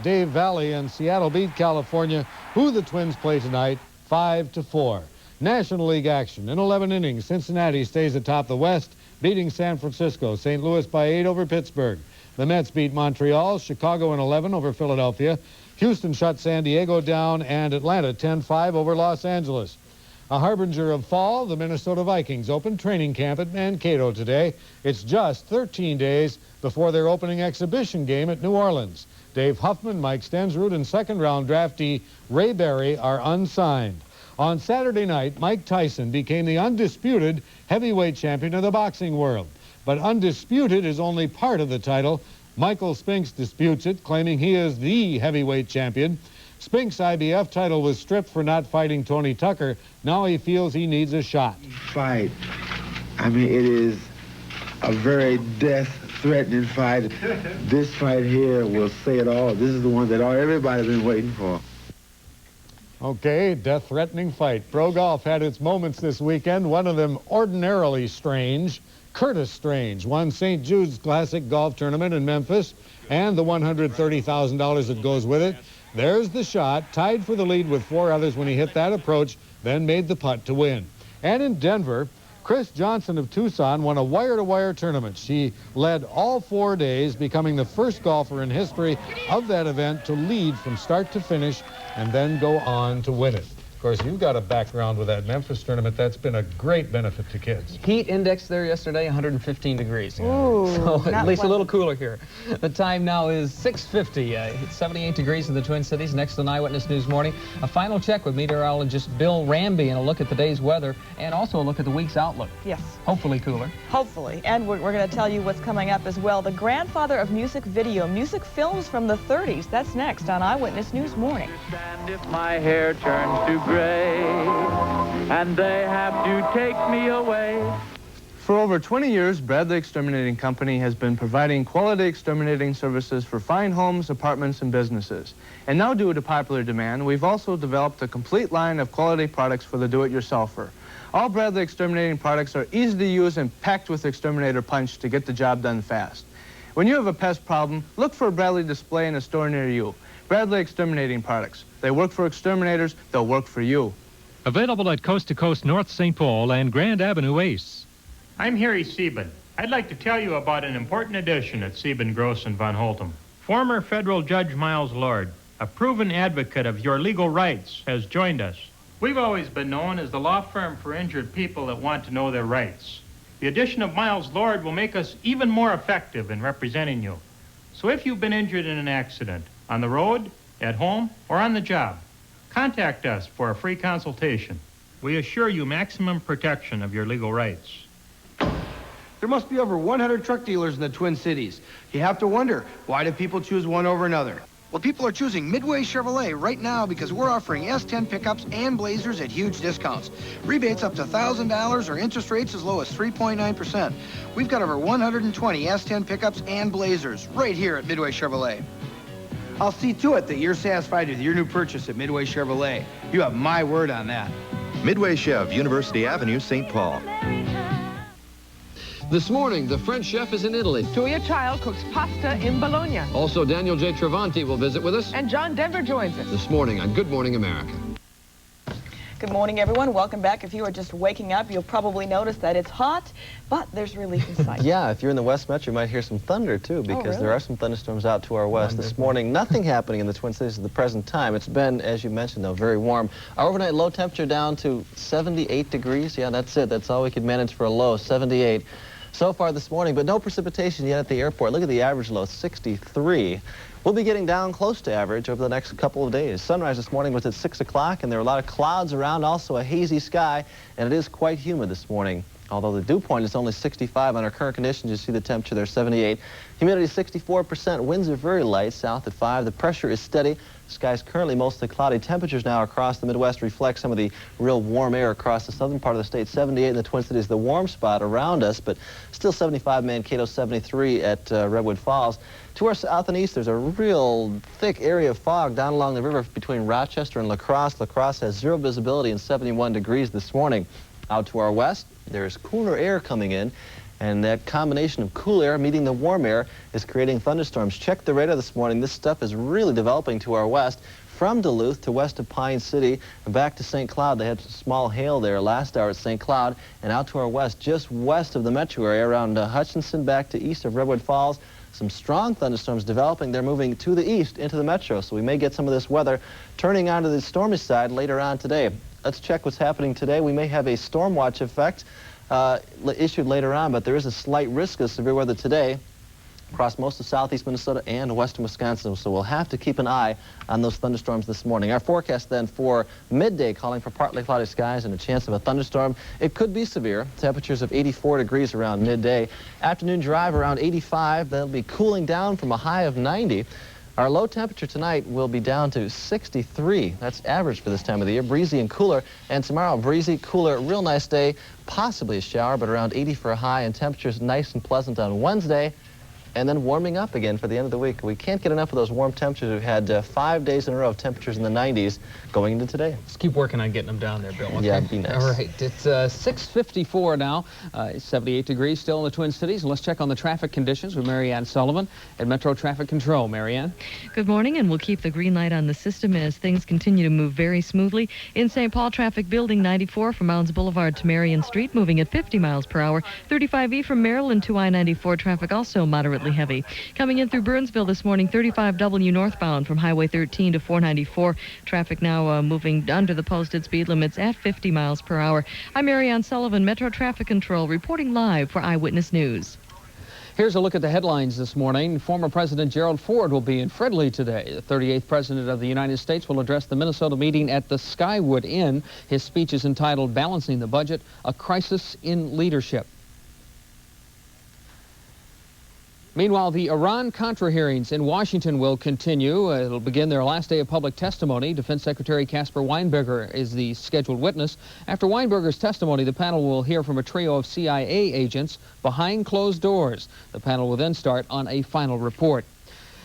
Dave Valley, and Seattle beat California, who the Twins play tonight, 5-4. National League action. In 11 innings, Cincinnati stays atop the West, beating San Francisco. St. Louis by 8 over Pittsburgh. The Mets beat Montreal. Chicago in 11 over Philadelphia. Houston shut San Diego down, and Atlanta 10-5 over Los Angeles. A harbinger of fall, the Minnesota Vikings open training camp at Mankato today. It's just 13 days before their opening exhibition game at New Orleans. Dave Huffman, Mike Stensrud, and second-round draftee Ray Berry are unsigned. On Saturday night, Mike Tyson became the undisputed heavyweight champion of the boxing world. But undisputed is only part of the title. Michael Spinks disputes it, claiming he is the heavyweight champion. Spinks' IBF title was stripped for not fighting Tony Tucker. Now he feels he needs a shot. Fight. I mean, it is a very death-threatening fight. This fight here will say it all. This is the one that everybody's been waiting for. Okay, death-threatening fight. Pro golf had its moments this weekend, one of them ordinarily strange. Curtis Strange won St. Jude's Classic Golf Tournament in Memphis and the $130,000 that goes with it. There's the shot, tied for the lead with 4 others when he hit that approach, then made the putt to win. And in Denver, Chris Johnson of Tucson won a wire-to-wire tournament. She led all 4 days, becoming the first golfer in history of that event to lead from start to finish and then go on to win it. Of course, you've got a background with that Memphis tournament. That's been a great benefit to kids. Heat index there yesterday, 115 degrees. Ooh, so at least a little cooler here. The time now is 6:50. It's 78 degrees in the Twin Cities. Next on Eyewitness News Morning, a final check with meteorologist Bill Randby and a look at the day's weather and also a look at the week's outlook. Yes. Hopefully cooler. Hopefully. And we're going to tell you what's coming up as well. The grandfather of music video, music films from the 30s. That's next on Eyewitness News Morning. And if my hair turns to gray and they have to take me away. For over 20 years, Bradley Exterminating Company has been providing quality exterminating services for fine homes, apartments, and businesses. And now, due to popular demand, we've also developed a complete line of quality products for the do-it-yourselfer. All Bradley Exterminating products are easy to use and packed with exterminator punch to get the job done fast. When you have a pest problem, look for a Bradley display in a store near you. Bradley Exterminating Products. They work for exterminators, they'll work for you. Available at Coast to Coast North St. Paul and Grand Avenue Ace. I'm Harry Sieben. I'd like to tell you about an important addition at Sieben, Gross and Von Holtum. Former federal Judge Miles Lord, a proven advocate of your legal rights, has joined us. We've always been known as the law firm for injured people that want to know their rights. The addition of Miles Lord will make us even more effective in representing you. So if you've been injured in an accident, on the road, at home, or on the job, contact us for a free consultation. We assure you maximum protection of your legal rights. There must be over 100 truck dealers in the Twin Cities. You have to wonder, why do people choose one over another? Well, people are choosing Midway Chevrolet right now because we're offering S10 pickups and Blazers at huge discounts. Rebates up to $1,000 or interest rates as low as 3.9%. We've got over 120 S10 pickups and Blazers right here at Midway Chevrolet. I'll see to it that you're satisfied with your new purchase at Midway Chevrolet. You have my word on that. Midway Chev, University Avenue, St. Paul. This morning, the French chef is in Italy. Julia Child cooks pasta in Bologna. Also, Daniel J. Travanti will visit with us. And John Denver joins us. This morning on Good Morning America. Good morning, everyone. Welcome back. If you are just waking up, you'll probably notice that it's hot, but there's relief in sight. Yeah, if you're in the West Metro, you might hear some thunder, too, because there are some thunderstorms out to our west. This morning, nothing happening in the Twin Cities at the present time. It's been, as you mentioned, though, very warm. Our overnight low temperature down to 78 degrees. Yeah, that's it. That's all we could manage for a low, 78. So far this morning, but no precipitation yet at the airport. Look at the average low, 63. We'll be getting down close to average over the next couple of days. Sunrise this morning was at 6 o'clock, and there were a lot of clouds around, also a hazy sky, and it is quite humid this morning. Although the dew point is only 65 on our current conditions, you see the temperature there, 78. Humidity 64%. Winds are very light, south at 5. The pressure is steady. The sky is currently mostly cloudy. Temperatures now across the Midwest reflect some of the real warm air across the southern part of the state. 78 in the Twin Cities, the warm spot around us, but still 75 Mankato, 73 at Redwood Falls. To our south and east, there's a real thick area of fog down along the river between Rochester and La Crosse. La Crosse has 0 visibility and 71 degrees this morning. Out to our west, there's cooler air coming in, and that combination of cool air meeting the warm air is creating thunderstorms. Check the radar this morning. This stuff is really developing to our west. From Duluth to west of Pine City and back to St. Cloud. They had some small hail there last hour at St. Cloud, and out to our west, just west of the metro area, around Hutchinson, back to east of Redwood Falls. Some strong thunderstorms developing. They're moving to the east into the metro, so we may get some of this weather turning onto the stormy side later on today. Let's check what's happening today. We may have a storm watch effect issued later on, but there is a slight risk of severe weather today. across most of southeast Minnesota and western Wisconsin, so we'll have to keep an eye on those thunderstorms this morning. Our forecast then for midday calling for partly cloudy skies and a chance of a thunderstorm. It could be severe. Temperatures of 84 degrees around midday. Afternoon drive around 85. They'll be cooling down from a high of 90. Our low temperature tonight will be down to 63. That's average for this time of the year. Breezy and cooler. And tomorrow, breezy, cooler, real nice day. Possibly a shower, but around 80 for a high. And temperatures nice and pleasant on Wednesday. And then warming up again for the end of the week. We can't get enough of those warm temperatures. We've had 5 days in a row of temperatures in the 90s going into today. Let's keep working on getting them down there, Bill. Okay? Yeah, it'd be nice. All right, it's 6:54 now. 78 degrees still in the Twin Cities. And let's check on the traffic conditions with Marianne Sullivan at Metro Traffic Control. Marianne? Good morning, and we'll keep the green light on the system as things continue to move very smoothly. In St. Paul, traffic building 94 from Mounds Boulevard to Marion Street, moving at 50 miles per hour. 35E from Maryland to I-94, traffic also moderately heavy. Coming in through Burnsville this morning, 35W northbound from Highway 13 to 494. Traffic now moving under the posted speed limits at 50 miles per hour. I'm Marianne Sullivan, Metro Traffic Control, reporting live for Eyewitness News. Here's a look at the headlines this morning. Former President Gerald Ford will be in Fridley today. The 38th President of the United States will address the Minnesota meeting at the Skywood Inn. His speech is entitled Balancing the Budget, a Crisis in Leadership. Meanwhile, the Iran-Contra hearings in Washington will continue. It'll begin their last day of public testimony. Defense Secretary Caspar Weinberger is the scheduled witness. After Weinberger's testimony, the panel will hear from a trio of CIA agents behind closed doors. The panel will then start on a final report.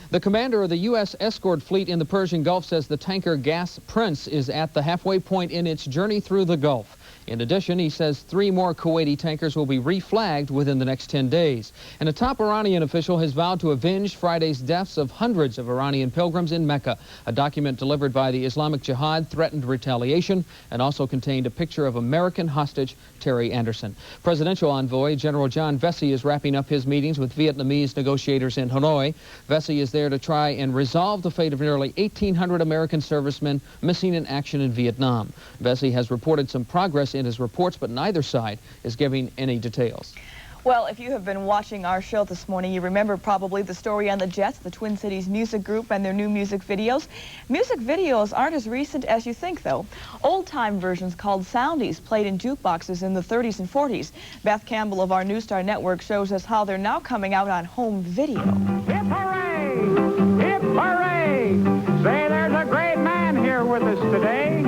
The commander of the U.S. escort fleet in the Persian Gulf says the tanker Gas Prince is at the halfway point in its journey through the Gulf. In addition, he says 3 more Kuwaiti tankers will be reflagged within the next 10 days. And a top Iranian official has vowed to avenge Friday's deaths of hundreds of Iranian pilgrims in Mecca. A document delivered by the Islamic Jihad threatened retaliation and also contained a picture of American hostage Terry Anderson. Presidential envoy General John Vesey is wrapping up his meetings with Vietnamese negotiators in Hanoi. Vesey is there to try and resolve the fate of nearly 1,800 American servicemen missing in action in Vietnam. Vesey has reported some progress in his reports, but neither side is giving any details. Well, if you have been watching our show this morning, you remember probably the story on the Jets, the Twin Cities music group, and their new music videos. Music videos aren't as recent as you think, though. Old-time versions called soundies played in jukeboxes in the 30s and 40s. Beth Campbell of our New Star Network shows us how they're now coming out on home video. Hip hooray! Hip hooray! Say there's a great man here with us today.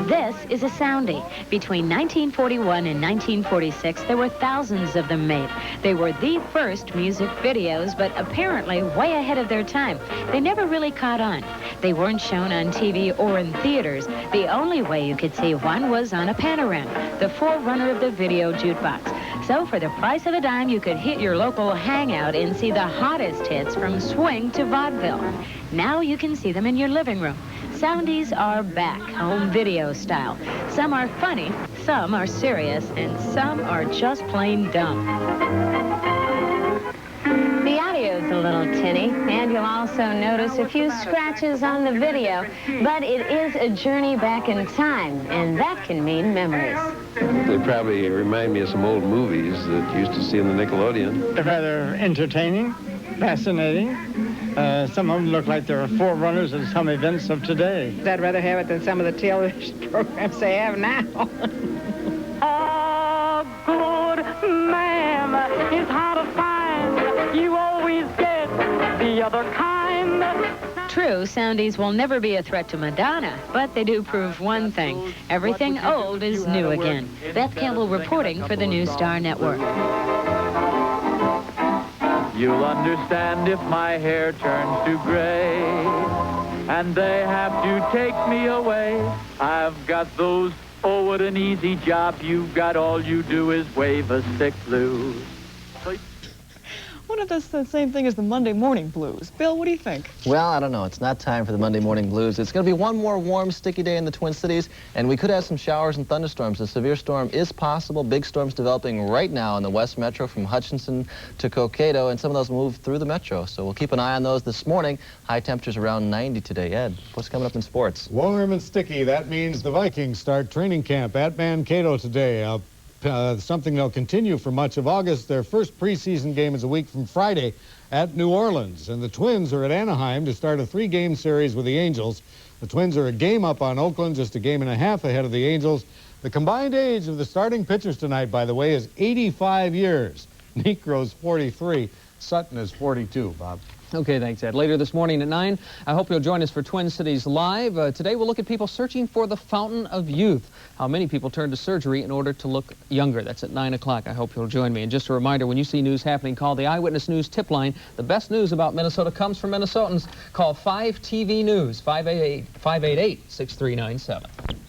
This is a soundie. Between 1941 and 1946, there were thousands of them made. They were the first music videos, but apparently way ahead of their time. They never really caught on. They weren't shown on TV or in theaters. The only way you could see one was on a panorama, the forerunner of the video jukebox. So for the price of a dime, you could hit your local hangout and see the hottest hits from swing to vaudeville. Now you can see them in your living room. Soundies are back, home video style. Some are funny, some are serious, and some are just plain dumb. The audio's a little tinny, and you'll also notice a few scratches on the video, but it is a journey back in time, and that can mean memories. They probably remind me of some old movies that you used to see in the Nickelodeon. They're rather entertaining, fascinating. Some of them look like they're forerunners of some events of today. I'd rather have it than some of the television programs they have now. Oh, good ma'am, it's hard to find. You always get the other kind. True, soundies will never be a threat to Madonna, but they do prove one thing. Everything old is new again. Beth Campbell reporting for the New Star Network. You'll understand if my hair turns to gray, and they have to take me away. I've got those, oh, what an easy job you've got. All you do is wave a stick blues. What if that's the same thing as the Monday morning blues? Bill, what do you think? Well, I don't know. It's not time for the Monday morning blues. It's going to be one more warm, sticky day in the Twin Cities, and we could have some showers and thunderstorms. A severe storm is possible. Big storms developing right now in the West Metro from Hutchinson to Cokato, and some of those move through the Metro. So we'll keep an eye on those this morning. High temperatures around 90 today. Ed, what's coming up in sports? Warm and sticky. That means the Vikings start training camp at Mankato today. something they'll continue for much of August. Their first preseason game is a week from Friday at New Orleans, and the Twins are at Anaheim to start a 3-game series with the Angels. The Twins are a game up on Oakland, just a game and a half ahead of the Angels. The combined age of the starting pitchers tonight, by the way, is 85 years. Necro's 43. Sutton is 42, Bob. Okay, thanks, Ed. Later this morning at 9, I hope you'll join us for Twin Cities Live. Today we'll look at people searching for the fountain of youth, how many people turn to surgery in order to look younger. That's at 9 o'clock. I hope you'll join me. And just a reminder, when you see news happening, call the Eyewitness News tip line. The best news about Minnesota comes from Minnesotans. Call 5TV News, 588-6397.